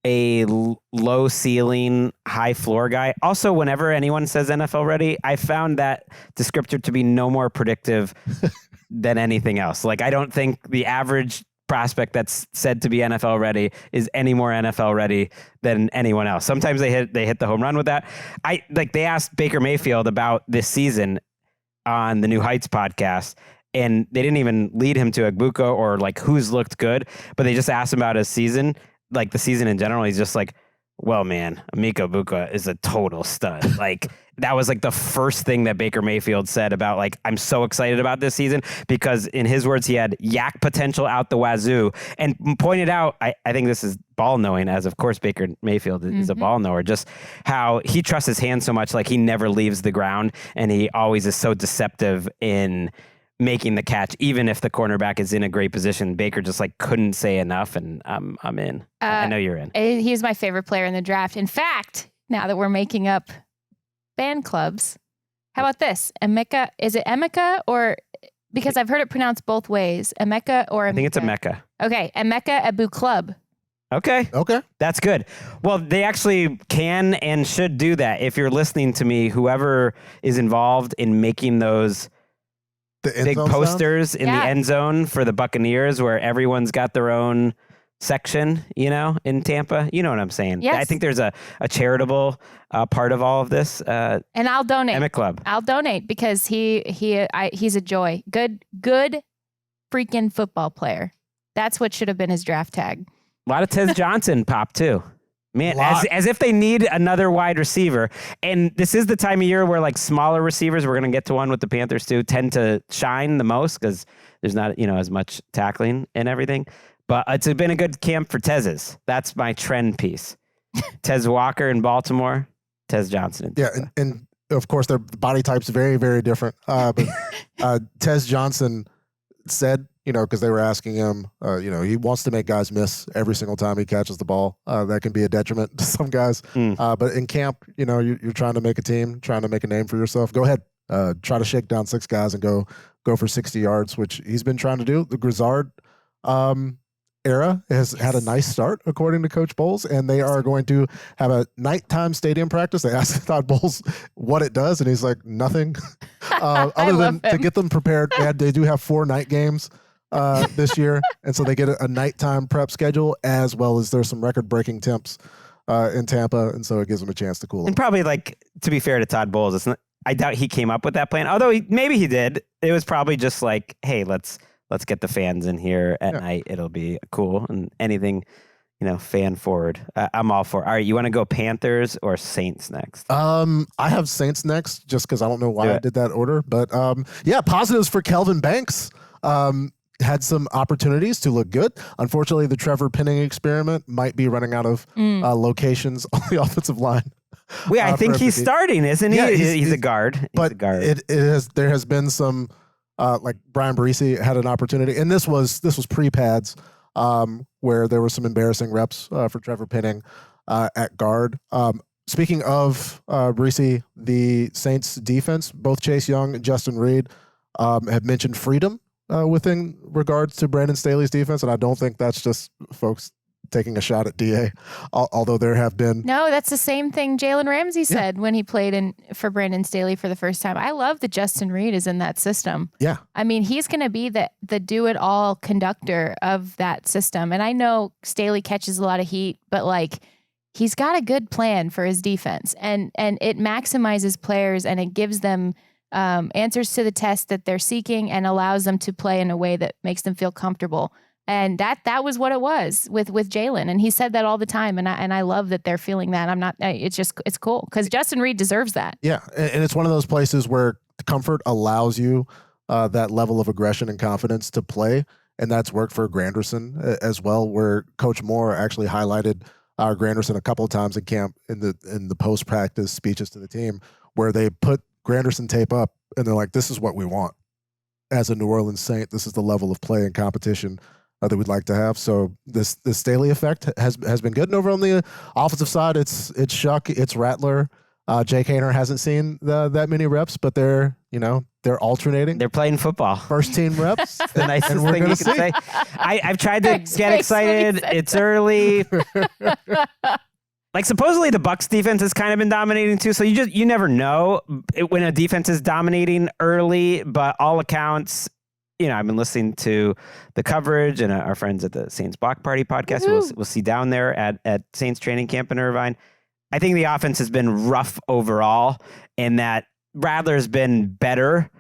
a low ceiling, high floor guy. Also, whenever anyone says NFL ready, I found that descriptor to be no more predictive than anything else. Like, I don't think the average prospect that's said to be NFL ready is any more NFL ready than anyone else. Sometimes they hit the home run with that. They asked Baker Mayfield about this season on the New Heights podcast, and they didn't even lead him to Egbuka or like who's looked good, but they just asked him about his season. Like the season in general, he's just like, well, man, Emeka Egbuka is a total stud. Like that was like the first thing that Baker Mayfield said about like, I'm so excited about this season because in his words, he had yak potential out the wazoo, and pointed out, I think this is ball knowing, as of course Baker Mayfield is a ball knower, just how he trusts his hands so much. Like he never leaves the ground and he always is so deceptive in making the catch, even if the cornerback is in a great position. Baker just like couldn't say enough, and I'm in. I know you're in. He's my favorite player in the draft. In fact, now that we're making up fan clubs, how about this? Emeka, is it Emeka or, because I've heard it pronounced both ways, Emeka or Emeka? I think it's Emeka. Okay, Emeka Egbuka Club. Okay. That's good. Well, they actually can and should do that. If you're listening to me, whoever is involved in making those big posters in the end zone for the Buccaneers where everyone's got their own section, in Tampa. You know what I'm saying? Yes. I think there's a charitable part of all of this. And I'll donate. Emmett Club. I'll donate because he's a joy. Good freaking football player. That's what should have been his draft tag. A lot of Tez Johnson pop too. Man, as if they need another wide receiver. And this is the time of year where like smaller receivers, we're going to get to one with the Panthers too, tend to shine the most because there's not, as much tackling and everything. But it's been a good camp for Tez's. That's my trend piece. Tez Walker in Baltimore, Tez Johnson. Yeah, and of course their body types very, very different. But Tez Johnson said, because they were asking him, he wants to make guys miss every single time he catches the ball. That can be a detriment to some guys. But in camp, you're trying to make a team, trying to make a name for yourself. Go ahead, try to shake down 6 guys and go for 60 yards, which he's been trying to do. The Grizzard era has had a nice start, according to Coach Bowles, and they are going to have a nighttime stadium practice. They asked Todd Bowles what it does, and he's like, nothing. Other than to get them prepared, they do have 4 night games this year, and so they get a nighttime prep schedule, as well as there's some record-breaking temps in Tampa, and so it gives them a chance to cool. And probably, to be fair to Todd Bowles, I doubt he came up with that plan, although maybe he did. It was probably just like, hey, let's get the fans in here at night. It'll be cool, and anything, fan forward. I'm all for. All right, you want to go Panthers or Saints next? I have Saints next, just because I don't know why I did that order, but positives for Kelvin Banks. Had some opportunities to look good. Unfortunately, the Trevor Penning experiment might be running out of locations on the offensive line. Well, I think he's starting, isn't he? Yeah, he's a guard. But there has been some, like Brian Barisi had an opportunity, and this was pre-pads, where there were some embarrassing reps for Trevor Penning at guard. Speaking of Barisi, the Saints defense, both Chase Young and Justin Reed have mentioned freedom within regards to Brandon Staley's defense, and I don't think that's just folks taking a shot at DA, although there have been... No, that's the same thing Jalen Ramsey said when he played for Brandon Staley for the first time. I love that Justin Reed is in that system. Yeah. I mean, he's going to be the do-it-all conductor of that system, and I know Staley catches a lot of heat, but he's got a good plan for his defense, and it maximizes players, and it gives them answers to the test that they're seeking and allows them to play in a way that makes them feel comfortable. And that was what it was with Jalen. And he said that all the time. And I love that they're feeling that. It's cool because Justin Reed deserves that. Yeah. And it's one of those places where comfort allows you that level of aggression and confidence to play. And that's worked for Granderson as well, where Coach Moore actually highlighted Granderson a couple of times in camp in the post-practice speeches to the team, where they put Granderson tape up and they're like, this is what we want as a New Orleans Saint. This is the level of play and competition that we'd like to have. So this Staley effect has been good. And over on the offensive side, it's Shuck, it's Rattler. Jake Haener hasn't seen that many reps, but they're alternating. They're playing football. First team reps. The nicest thing you can say. I've tried to get excited. It's early. Like supposedly the Bucs defense has kind of been dominating too. So you never know when a defense is dominating early, but all accounts, I've been listening to the coverage and our friends at the Saints Block Party podcast. We'll see down there at Saints training camp in Irvine. I think the offense has been rough overall, and that Rattler's been better.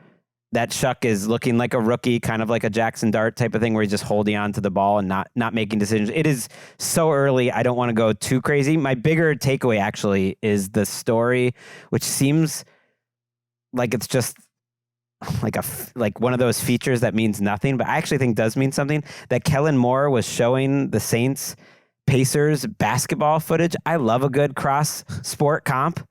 That Shuck is looking like a rookie, kind of like a Jackson Dart type of thing, where he's just holding on to the ball and not making decisions. It is so early. I don't want to go too crazy. My bigger takeaway actually is the story, which seems like it's just like one of those features that means nothing, but I actually think does mean something. That Kellen Moore was showing the Saints Pacers basketball footage. I love a good cross sport comp.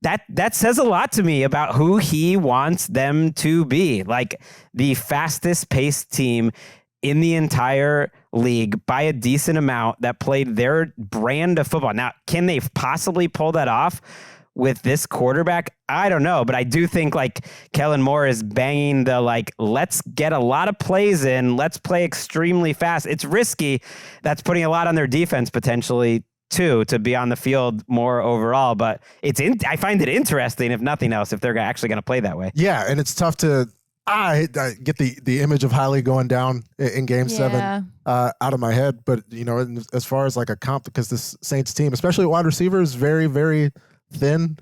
That says a lot to me about who he wants them to be. Like the fastest paced team in the entire league by a decent amount that played their brand of football. Now, can they possibly pull that off with this quarterback? I don't know, but I do think like Kellen Moore is banging the let's get a lot of plays in. Let's play extremely fast. It's risky. That's putting a lot on their defense potentially too, to be on the field more overall. But I find it interesting, if nothing else, if they're actually going to play that way. Yeah, and it's tough to I get the image of Hiley going down in Game 7 out of my head. But as far as like a comp, because this Saints team, especially wide receiver, is very, very thin.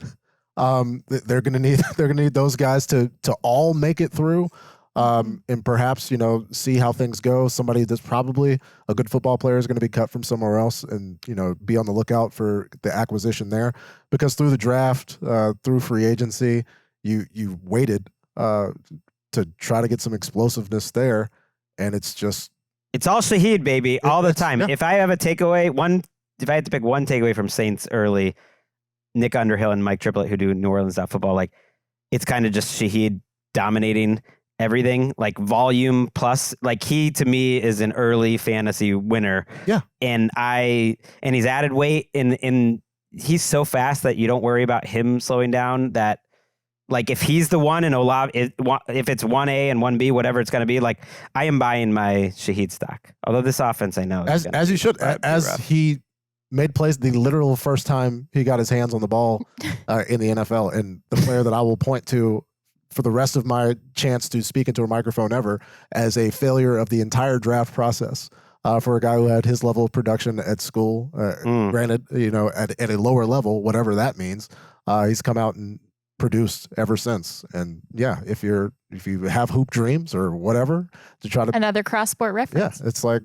They're gonna need those guys to all make it through, and perhaps see how things go. Somebody that's probably a good football player is going to be cut from somewhere else, and be on the lookout for the acquisition there, because through the draft, through free agency, you waited to try to get some explosiveness there, and it's all Shaheed, baby, all the time. Yeah. If I have a takeaway, if I had to pick one takeaway from Saints early, Nick Underhill and Mike Triplett, who do New Orleans football, like it's kind of just Shaheed dominating everything, like volume plus. Like he to me is an early fantasy winner. Yeah, and he's added weight, and he's so fast that you don't worry about him slowing down. That like if he's the one and Olave, if it's 1A and 1B, whatever it's going to be, like I am buying my Shaheed stock. Although this offense, I know as you should, as he made plays the literal first time he got his hands on the ball in the NFL. And the player that I will point to for the rest of my chance to speak into a microphone ever as a failure of the entire draft process for a guy who had his level of production at school, granted, at a lower level, whatever that means, he's come out and produced ever since. And yeah, if you have hoop dreams or whatever to try to another cross-sport reference. Yeah, it's like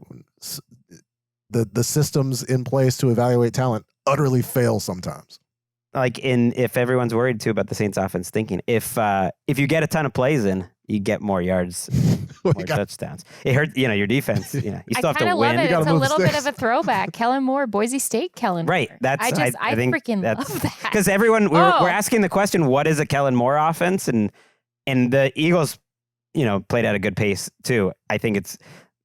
the systems in place to evaluate talent utterly fail sometimes. Like if everyone's worried too about the Saints offense, thinking if you get a ton of plays in, you get more yards, more touchdowns. It hurts, your defense. You still have to win. Love it. It's a little bit of a throwback. Kellen Moore, Boise State Kellen Moore. Right. I think freaking love that. Because everyone we're asking the question, what is a Kellen Moore offense? And the Eagles, played at a good pace too. I think it's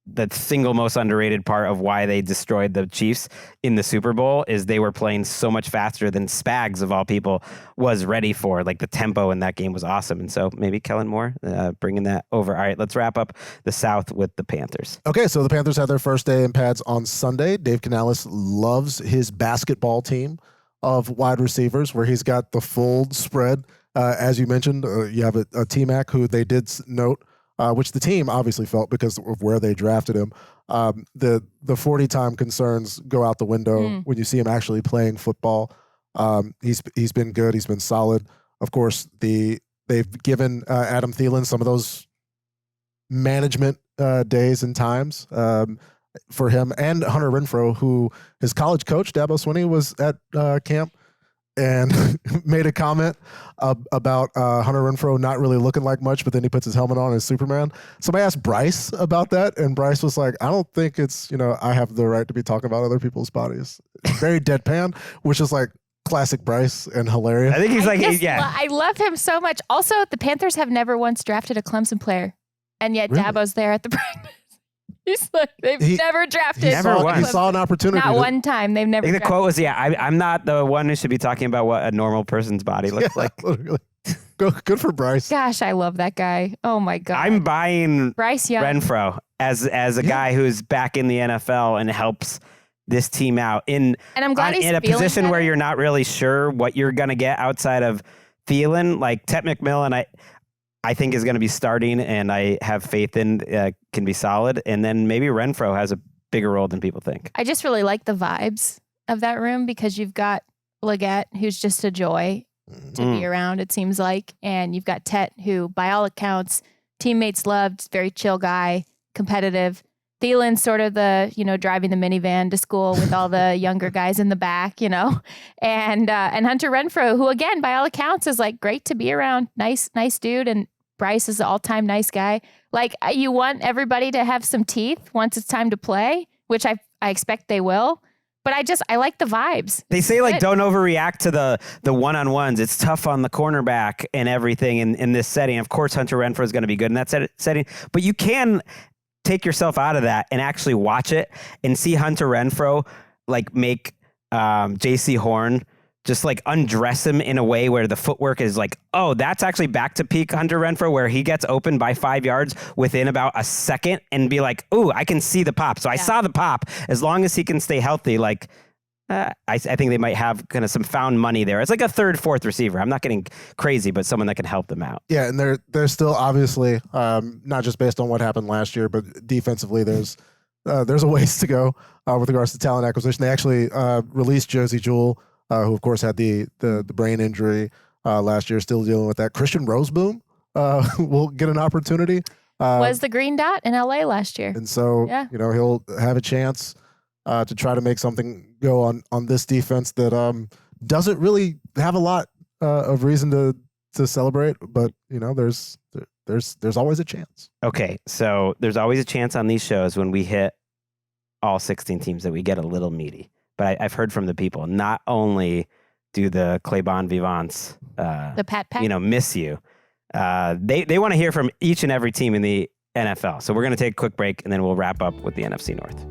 the single most underrated part of why they destroyed the Chiefs in the Super Bowl is they were playing so much faster than Spags, of all people, was ready for. Like the tempo in that game was awesome. And so maybe Kellen Moore bringing that over. All right, let's wrap up the South with the Panthers. Okay, so the Panthers had their first day in pads on Sunday. Dave Canales loves his basketball team of wide receivers where he's got the full spread. As you mentioned, you have a T-Mac who they did note, which the team obviously felt because of where they drafted him. The 40-time concerns go out the window when you see him actually playing football. He's been good. He's been solid. Of course, they've given Adam Thielen some of those management days and times for him, and Hunter Renfrow, who his college coach Dabo Swinney was at camp and made a comment about Hunter Renfrow not really looking like much, but then he puts his helmet on as Superman. Somebody asked Bryce about that, and Bryce was like, I don't think it's, I have the right to be talking about other people's bodies. Very deadpan, which is like classic Bryce and hilarious. I think he's I love him so much. Also, the Panthers have never once drafted a Clemson player, and yet Dabo's there at the practice. He's like, they've never drafted. He saw an opportunity. Not one time. They've never. I think the quote was, I'm not the one who should be talking about what a normal person's body looks like. Literally. Good for Bryce. Gosh, I love that guy. Oh my God. I'm buying Bryce Young. Renfrow as a guy who's back in the NFL and helps this team out and I'm glad he's in a position where you're not really sure what you're going to get outside of Thielen. Like Tet McMillan, I think is going to be starting, and I have faith in can be solid. And then maybe Renfrow has a bigger role than people think. I just really like the vibes of that room because you've got Leggett, who's just a joy to be around, it seems like. And you've got Tet, who by all accounts, teammates loved, very chill guy, competitive. Thielen's sort of the, driving the minivan to school with all the younger guys in the back, and Hunter Renfrow, who again, by all accounts is like great to be around. Nice dude. And Bryce is an all-time nice guy. Like, you want everybody to have some teeth once it's time to play, which I expect they will. But I like the vibes. They say, don't overreact to the one-on-ones. It's tough on the cornerback and everything in this setting. Of course, Hunter Renfrow is going to be good in that setting. But you can take yourself out of that and actually watch it and see Hunter Renfrow, make J.C. Horn just undress him in a way where the footwork is that's actually back to peak Hunter Renfrow, where he gets open by 5 yards within about a second and be like, ooh, I can see the pop. So I saw the pop. As long as he can stay healthy, I think they might have kind of some found money there. It's like a third, fourth receiver. I'm not getting crazy, but someone that can help them out. Yeah, and they're still obviously, not just based on what happened last year, but defensively there's a ways to go with regards to talent acquisition. They actually released Josie Jewell, who of course had the brain injury last year, still dealing with that. Christian Roseboom will get an opportunity. Was the green dot in LA last year. And so, he'll have a chance to try to make something go on this defense that doesn't really have a lot of reason to celebrate, but there's always a chance. Okay, so there's always a chance on these shows when we hit all 16 teams that we get a little meaty. But I've heard from the people, not only do the Claybon Vivants, the Pat Pack, miss you, they want to hear from each and every team in the NFL. So we're going to take a quick break, and then we'll wrap up with the NFC North.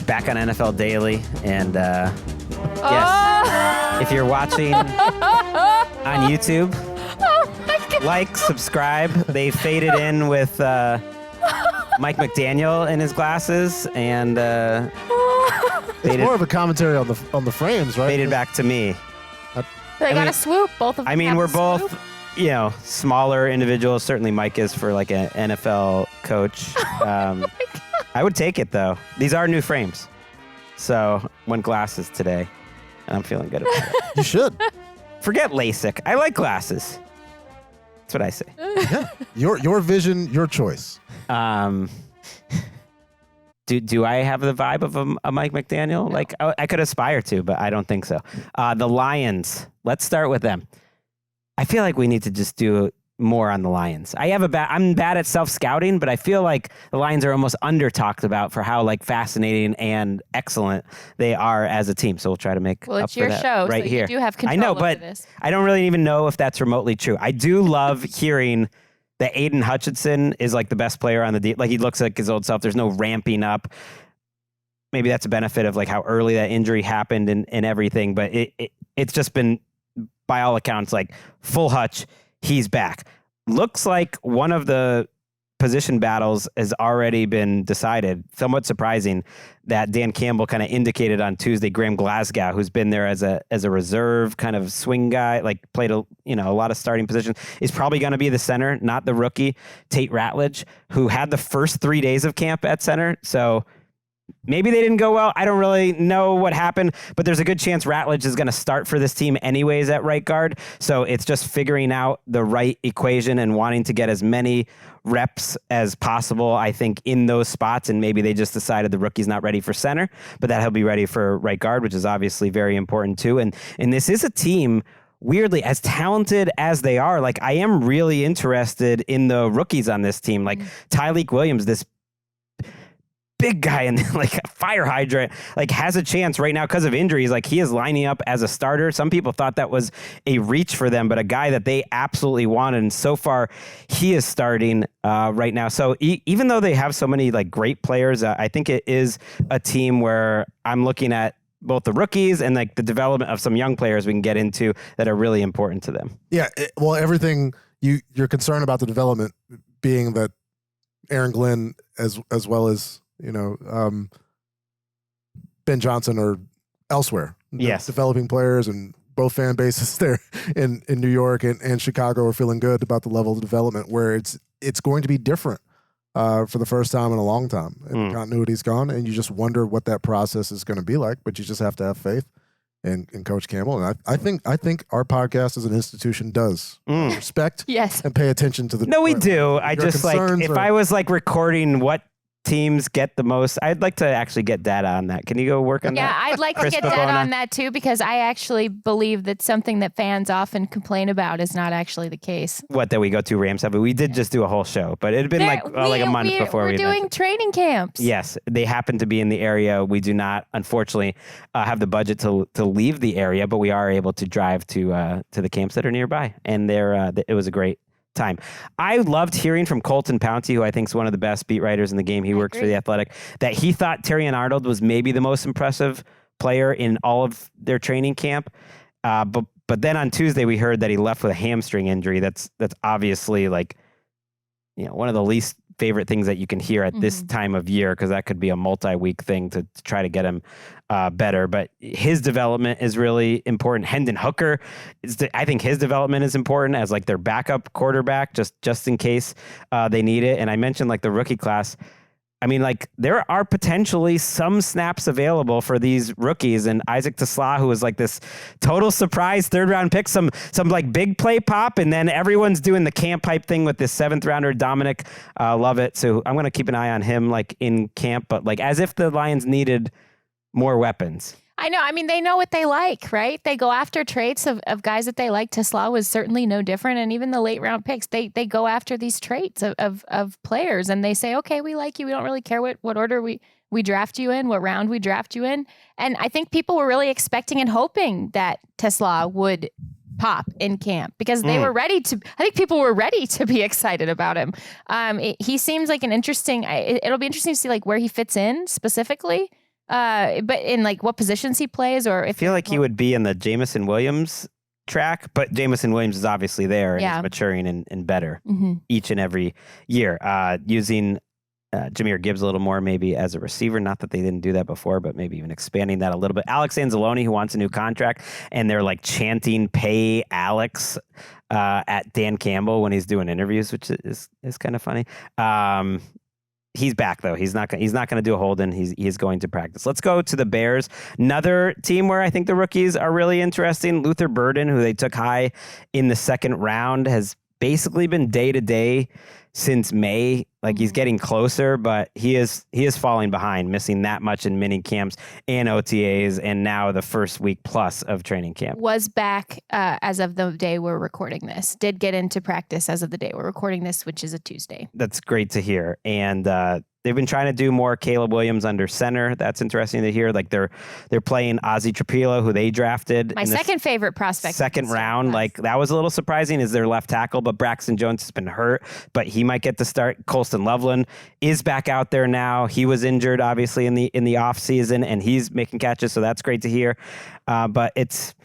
Back on NFL Daily, and yes, if you're watching on YouTube, subscribe. They faded in with Mike McDaniel in his glasses, and more of a commentary on the frames, right? Faded back to me. They got a swoop, both of them. I mean, we're both, smaller individuals. Certainly, Mike is for an NFL coach. I would take it, though. These are new frames. So, went glasses today, and I'm feeling good about it. You should. Forget LASIK. I like glasses. That's what I say. Yeah. Your vision, your choice. Do I have the vibe of a Mike McDaniel? No. I could aspire to, but I don't think so. The Lions. Let's start with them. I feel like we need to just do more on the Lions. I'm bad at self-scouting, but I feel like the Lions are almost under-talked about for how fascinating and excellent they are as a team. So we'll try to make it's your show, right so here. You do have control I know, over but this. I don't really even know if that's remotely true. I do love hearing that Aiden Hutchinson is the best player on the deep. He looks like his old self. There's no ramping up. Maybe that's a benefit of how early that injury happened and everything. But it's just been, by all accounts, full Hutch. He's back. Looks like one of the position battles has already been decided. Somewhat surprising that Dan Campbell kind of indicated on Tuesday, Graham Glasgow, who's been there as a reserve kind of swing guy, played a lot of starting positions, is probably going to be the center, not the rookie Tate Ratledge, who had the first 3 days of camp at center. So Maybe they didn't go well. I don't really know what happened, but there's a good chance Ratledge is going to start for this team anyways at right guard. So it's just figuring out the right equation and wanting to get as many reps as possible, I think, in those spots. And maybe they just decided the rookie's not ready for center, but that he'll be ready for right guard, which is obviously very important too. And this is a team, weirdly, as talented as they are, like I am really interested in the rookies on this team. Like Tyleik Williams, this big guy and like a fire hydrant, like has a chance right now because of injuries. Like he is lining up as a starter. Some people thought that was a reach for them, but a guy that they absolutely wanted. And so far he is starting right now. So even though they have so many like great players, I think it is a team where I'm looking at both the rookies and like the development of some young players we can get into that are really important to them. Yeah. Well, everything you're concerned about the development being that Aaron Glenn as well as, Ben Johnson are elsewhere. Yes. Developing players, and both fan bases there in New York and Chicago are feeling good about the level of development, where it's going to be different for the first time in a long time. And the continuity's gone, and you just wonder what that process is going to be like, but you just have to have faith in Coach Campbell. And I think our podcast as an institution does respect and pay attention to the. No, we do. I just like, if I was like recording what teams get the most, I'd like to actually get data on that. Can you go work on that? Yeah, I'd like to get data on that too, because I actually believe that something that fans often complain about is not actually the case. What, that we go to Rams have? We did just do a whole show, but it had been like a month before we're doing training camps. Yes, they happen to be in the area. We do not, unfortunately, have the budget to leave the area, but we are able to drive to the camps that are nearby, and it was a great time. I loved hearing from Colton Pounty, who I think is one of the best beat writers in the game. He works for The Athletic, that he thought Terrion Arnold was maybe the most impressive player in all of their training camp. But then on Tuesday we heard that he left with a hamstring injury. That's obviously like, one of the least favorite things that you can hear at this time of year, because that could be a multi-week thing to try to get him better. But his development is really important. Hendon Hooker, I think his development is important as like their backup quarterback, just in case they need it. And I mentioned like the rookie class. I mean, like there are potentially some snaps available for these rookies, and Isaac Tesla, who was like this total surprise 3rd round pick, some like big play pop, and then everyone's doing the camp hype thing with this 7th rounder Dominic Lovett. So I'm going to keep an eye on him like in camp, but like as if the Lions needed more weapons. I know. I mean, they know what they like, right? They go after traits of guys that they like. Tesla was certainly no different. And even the late round picks, they go after these traits of players, and they say, okay, we like you. We don't really care what order we draft you in, what round we draft you in. And I think people were really expecting and hoping that Tesla would pop in camp, because they were ready to. I think people were ready to be excited about him. He seems like an interesting. It'll be interesting to see like where he fits in specifically. But in like what positions he plays, or if I feel like he would be in the Jamison Williams track, but Jamison Williams is obviously there and is maturing and better each and every year. Using Jahmyr Gibbs a little more maybe as a receiver. Not that they didn't do that before, but maybe even expanding that a little bit. Alex Anzalone, who wants a new contract, and they're like chanting "Pay Alex" at Dan Campbell when he's doing interviews, which is kind of funny. He's back though. He's not going to do a hold in. He's going to practice. Let's go to the Bears. Another team where I think the rookies are really interesting. Luther Burden, who they took high in the 2nd round, has basically been day to day since May. Like he's getting closer, but he is falling behind, missing that much in mini camps and OTAs, and now the first week plus of training camp. Was back as of the day we're recording this. Did get into practice as of the day we're recording this, which is a Tuesday. That's great to hear. And they've been trying to do more Caleb Williams under center. That's interesting to hear. Like they're playing Ozzie Trapilo, who they drafted. My second favorite prospect. 2nd round. Like that was a little surprising, is their left tackle, but Braxton Jones has been hurt, but he might get to start. Colston Loveland is back out there now. He was injured obviously in the off season, and he's making catches. So that's great to hear. But it's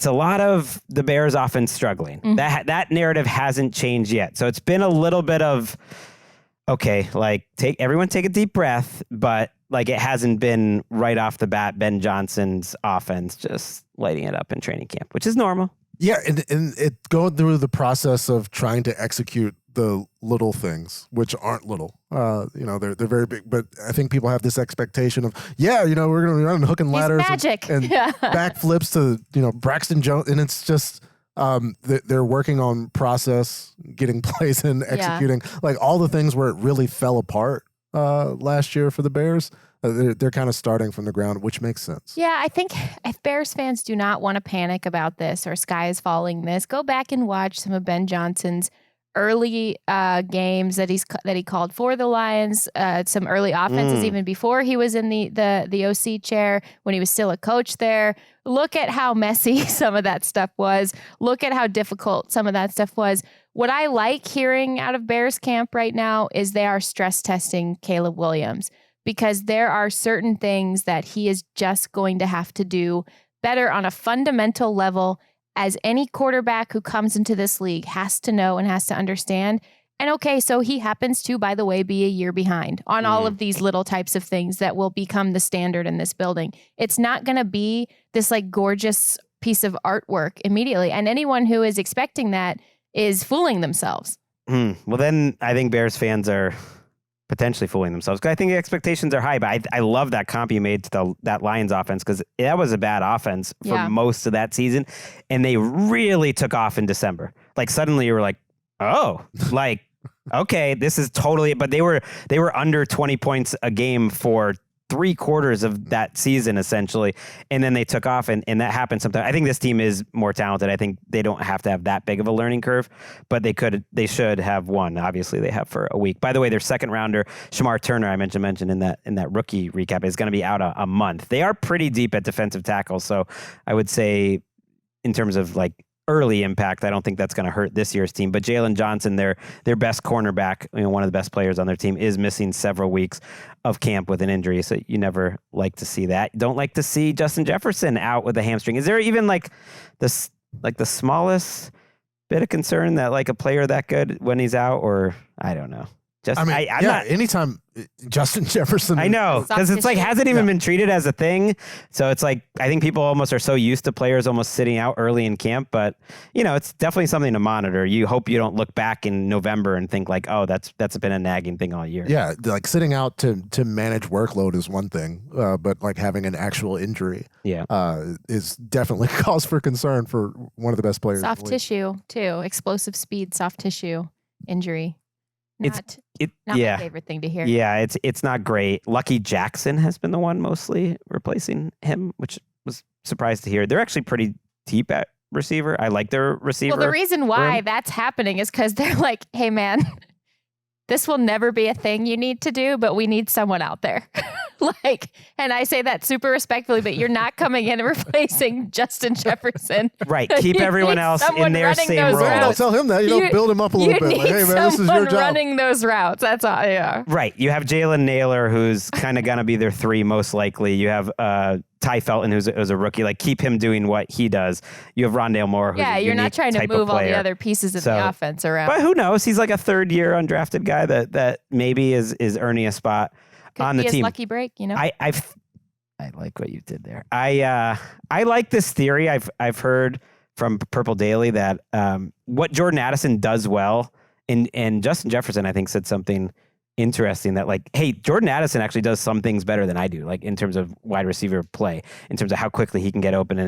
a lot of the Bears offense struggling. That narrative hasn't changed yet. So it's been a little bit of, okay, like everyone take a deep breath, but like it hasn't been right off the bat Ben Johnson's offense just lighting it up in training camp, which is normal. Yeah, and it going through the process of trying to execute the little things, which aren't little. They're very big, but I think people have this expectation of, we're going to be running hook and ladders magic. and backflips to, Braxton Jones. And it's just, they're working on process, getting plays in, executing, like all the things where it really fell apart last year for the Bears. They're kind of starting from the ground, which makes sense. Yeah, I think if Bears fans do not want to panic about this or sky is falling this, go back and watch some of Ben Johnson's early games that he called for the Lions, some early offenses even before he was in the OC chair, when he was still a coach there. Look at how messy some of that stuff was. Look at how difficult some of that stuff was. What I like hearing out of Bears camp right now is they are stress testing Caleb Williams, because there are certain things that he is just going to have to do better on a fundamental level, as any quarterback who comes into this league has to know and has to understand. And okay, so he happens to, by the way, be a year behind on all of these little types of things that will become the standard in this building. It's not going to be this like gorgeous piece of artwork immediately. And anyone who is expecting that is fooling themselves. Well, then I think Bears fans are potentially fooling themselves, because I think the expectations are high. But I love that comp you made to that Lions offense, because that was a bad offense for most of that season, and they really took off in December. Like suddenly you were like, oh, like okay, this is totally. But they were under 20 points a game for 3/4 of that season essentially, and then they took off, and that happened sometimes. I think this team is more talented. I think they don't have to have that big of a learning curve, but they should have won. Obviously they have for a week. By the way, their second rounder Shamar Turner, I mentioned in that rookie recap, is going to be out a month. They are pretty deep at defensive tackle, so I would say in terms of like early impact, I don't think that's going to hurt this year's team. But Jalen Johnson, their best cornerback, one of the best players on their team, is missing several weeks of camp with an injury. So you never like to see that. Don't like to see Justin Jefferson out with a hamstring. Is there even like the smallest bit of concern that like a player that good when he's out, or I don't know. I'm not, anytime Justin Jefferson. I know, because it's like hasn't even been treated as a thing. So it's like I think people almost are so used to players almost sitting out early in camp, but it's definitely something to monitor. You hope you don't look back in November and think like, oh, that's been a nagging thing all year. Yeah, like sitting out to manage workload is one thing, but like having an actual injury, is definitely cause for concern for one of the best players. Soft tissue too, explosive speed, soft tissue injury. Not my favorite thing to hear. Yeah, it's not great. Lucky Jackson has been the one mostly replacing him, which was surprised to hear. They're actually pretty deep at receiver. I like their receiver. Well, the reason why that's happening is because they're like, hey, man, this will never be a thing you need to do, but we need someone out there. And I say that super respectfully, but you're not coming in and replacing Justin Jefferson. Right. Keep everyone else in their same role. Don't tell him that. Build him up a little bit. Like, hey, man, this is your job. Running those routes. That's all. Yeah. Right. You have Jalen Naylor, who's kind of going to be their 3 most likely. You have Ty Felton, who's a rookie. Like, keep him doing what he does. You have Rondale Moore, who's you're not trying to move all the other pieces of the offense around. But who knows? He's like a third-year undrafted guy that maybe is earning a spot on the team. Lucky break, I like what you did there. I like this theory. I've heard from Purple Daily that what Jordan Addison does well, and Justin Jefferson I think said something interesting that like, hey, Jordan Addison actually does some things better than I do, like in terms of wide receiver play, in terms of how quickly he can get open and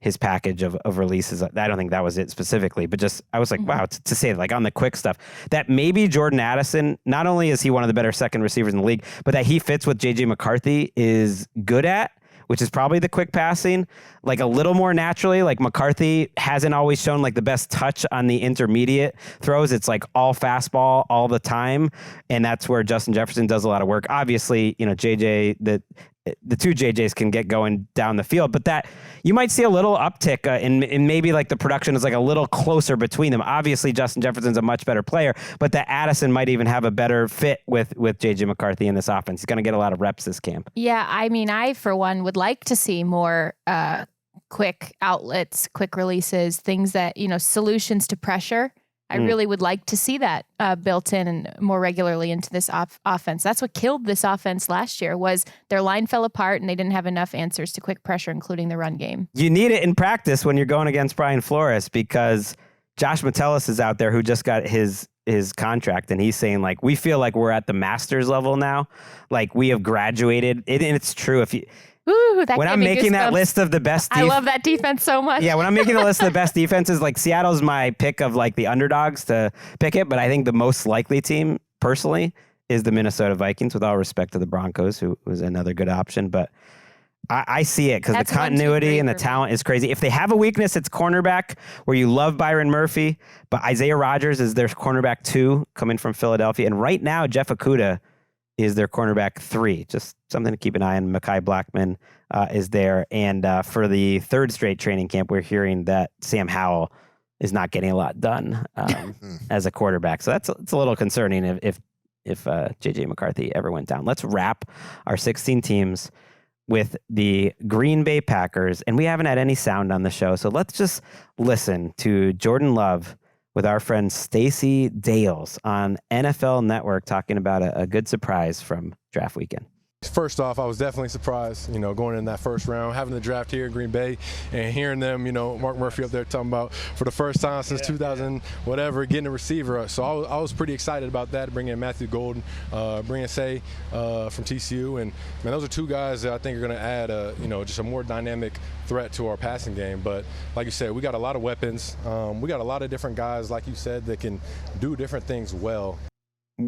his package of releases. I don't think that was it specifically, but just I was like, wow, to say like on the quick stuff that maybe Jordan Addison, not only is he one of the better second receivers in the league, but that he fits what JJ McCarthy is good at, which is probably the quick passing, like a little more naturally. Like McCarthy hasn't always shown like the best touch on the intermediate throws. It's like all fastball all the time. And that's where Justin Jefferson does a lot of work. Obviously, JJ, the 2 JJs can get going down the field, but that you might see a little uptick in maybe like the production is like a little closer between them. Obviously, Justin Jefferson's a much better player, but that Addison might even have a better fit with JJ McCarthy in this offense. He's going to get a lot of reps this camp. Yeah, I mean, I for one would like to see more quick outlets, quick releases, things that solutions to pressure. I really would like to see that built in and more regularly into this offense. That's what killed this offense last year was their line fell apart and they didn't have enough answers to quick pressure, including the run game. You need it in practice when you're going against Brian Flores because Josh Metellus is out there who just got his his contract, and he's saying like, we feel like we're at the Masters level now, like we have graduated. And it's true. If you when I'm making that list of the best, I love that defense so much. Yeah, when I'm making the list of the best defenses, like Seattle's my pick of like the underdogs to pick it, but I think the most likely team personally is the Minnesota Vikings. With all respect to the Broncos, who was another good option, but I see it because the continuity and the talent is crazy. If they have a weakness, it's cornerback, where you love Byron Murphy, but Isaiah Rodgers is their cornerback 2 coming from Philadelphia. And right now, Jeff Okudah is their cornerback 3. Just something to keep an eye on. Mekhi Blackman is there. And for the 3rd straight training camp, we're hearing that Sam Howell is not getting a lot done as a quarterback. So it's a little concerning if J.J. McCarthy ever went down. Let's wrap our 16 teams with the Green Bay Packers, and we haven't had any sound on the show, so let's just listen to Jourdan Love with our friend Stacey Dales on NFL Network talking about a good surprise from draft weekend. First off, I was definitely surprised, going in that first round, having the draft here in Green Bay and hearing them, Mark Murphy up there talking about for the first time since 2000, whatever, getting a receiver. So I was pretty excited about that, bringing in Matthew Golden, bringing Say from TCU. And, man, those are 2 guys that I think are going to add, just a more dynamic threat to our passing game. But like you said, we got a lot of weapons. We got a lot of different guys, like you said, that can do different things well.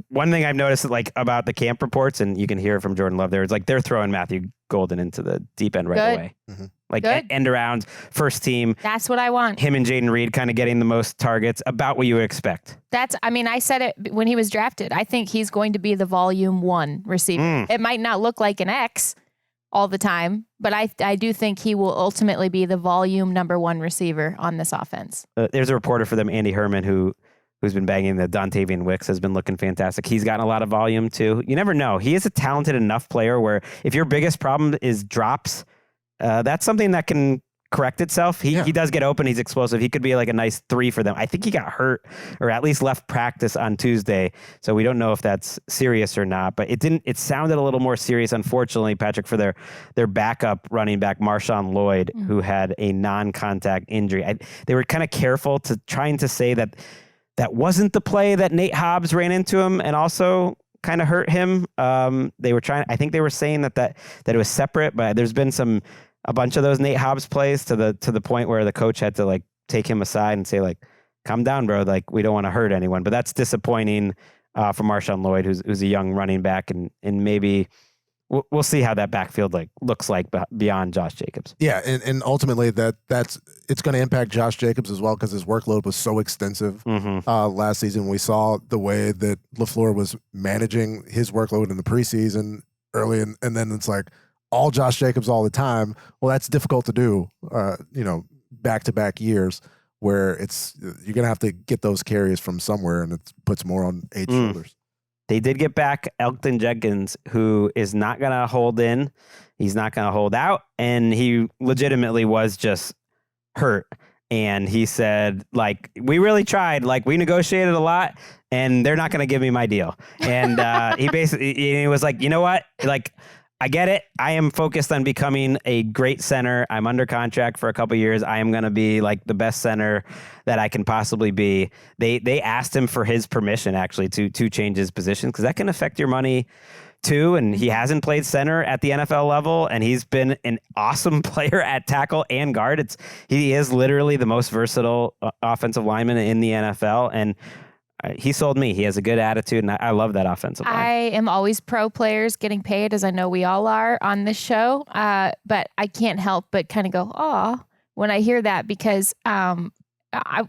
One thing I've noticed like about the camp reports, and you can hear it from Jourdan Love there, it's like they're throwing Matthew Golden into the deep end right away. Mm-hmm. Like end around, first team. That's what I want. Him and Jaden Reed kind of getting the most targets, about what you would expect. I said it when he was drafted. I think he's going to be the volume 1 receiver. It might not look like an X all the time, but I do think he will ultimately be the volume number 1 receiver on this offense. There's a reporter for them, Andy Herman, who's been banging the Dontavian Wicks, has been looking fantastic. He's gotten a lot of volume too. You never know. He is a talented enough player where if your biggest problem is drops, that's something that can correct itself. He does get open. He's explosive. He could be like a nice 3 for them. I think he got hurt or at least left practice on Tuesday. So we don't know if that's serious or not, but it sounded a little more serious, unfortunately, Patrick, for their backup running back, Marshawn Lloyd, who had a non-contact injury. They were kind of careful to trying to say that wasn't the play that Nate Hobbs ran into him and also kind of hurt him. I think they were saying that it was separate, but there's been a bunch of those Nate Hobbs plays to the point where the coach had to like take him aside and say like, calm down, bro. Like, we don't want to hurt anyone, but that's disappointing for Marshawn Lloyd, who's a young running back, and maybe we'll see how that backfield looks like beyond Josh Jacobs. Yeah, and ultimately it's going to impact Josh Jacobs as well because his workload was so extensive last season. We saw the way that LaFleur was managing his workload in the preseason early, and then it's like all Josh Jacobs all the time. Well, that's difficult to do, back-to-back years where you're going to have to get those carries from somewhere, and it puts more on A's shoulders. They did get back Elgton Jenkins, who is not going to hold in. He's not going to hold out. And he legitimately was just hurt. And he said, like, we really tried. Like, we negotiated a lot, and they're not going to give me my deal. And he was like, you know what? Like, I get it. I am focused on becoming a great center. I'm under contract for a couple of years. I am going to be like the best center that I can possibly be. They asked him for his permission actually to change his position because that can affect your money too. And he hasn't played center at the NFL level, and he's been an awesome player at tackle and guard. He is literally the most versatile offensive lineman in the NFL, and he sold me. He has a good attitude, and I love that offensive line. I am always pro players getting paid, as I know we all are on this show. But I can't help but kind of go, oh, when I hear that, because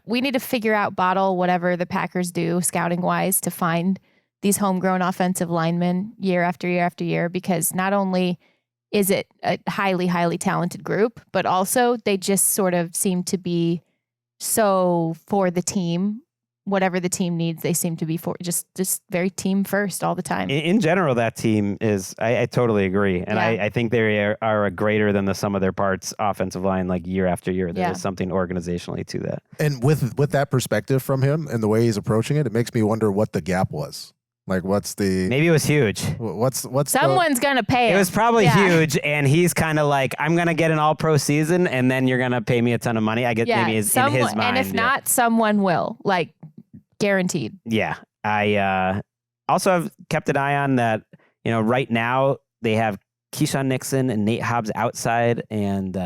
we need to figure out, bottle whatever the Packers do scouting-wise to find these homegrown offensive linemen year after year after year, because not only is it a highly, highly talented group, but also they just sort of seem to be so for the team. Whatever the team needs, they seem to be for just very team first all the time. In general, that team is, I totally agree. And I think they are a greater than the sum of their parts offensive line, like year after year. There is something organizationally to that. And with that perspective from him and the way he's approaching it, it makes me wonder what the gap was. Like, maybe it was huge. What's someone's gonna pay him. It was probably huge, and he's kind of like, I'm gonna get an all-pro season, and then you're gonna pay me a ton of money. I get maybe in his mind. And if not, someone will. Like, guaranteed. Yeah. I also have kept an eye on that. Right now they have Keyshawn Nixon and Nate Hobbs outside and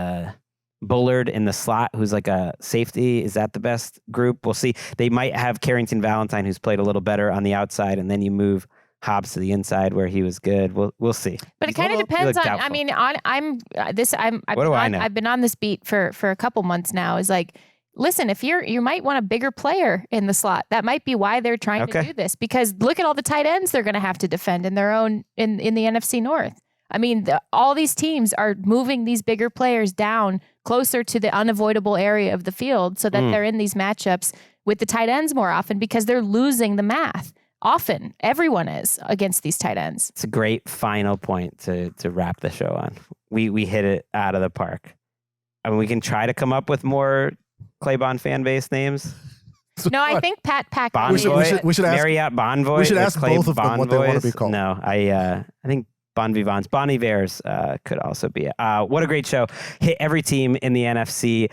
Bullard in the slot, who's like a safety. Is that the best group? We'll see. They might have Carrington Valentine, who's played a little better on the outside, and then you move Hobbs to the inside where he was good. We'll see. But it kind of depends on. doubtful. I mean, I've been on this beat for a couple months now. Is like, listen, if you might want a bigger player in the slot. That might be why they're trying to do this, because look at all the tight ends they're going to have to defend in their own in the NFC North. I mean, all these teams are moving these bigger players down closer to the unavoidable area of the field so that they're in these matchups with the tight ends more often because they're losing the math. Often, everyone is against these tight ends. It's a great final point to wrap the show on. We hit it out of the park. I mean, we can try to come up with more Claybon fan base names. No, I think Pat Pack. Bonvoy, we should ask Marriott Bonvoy. We should ask both of them what they want to be called. No, I think Bon Vivants, Bon Ivers could also be it. What a great show. Hit every team in the NFC.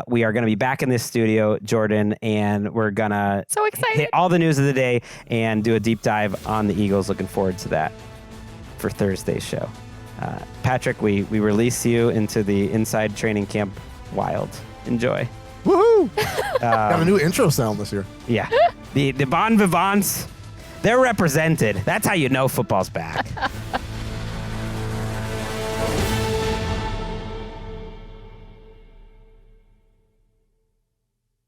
We are going to be back in this studio, Jourdan, and we're going to hit all the news of the day and do a deep dive on the Eagles. Looking forward to that for Thursday's show. Patrick, we release you into the inside training camp wild. Enjoy. Woohoo! Got a new intro sound this year. Yeah. The Bon Vivants, they're represented. That's how you know football's back.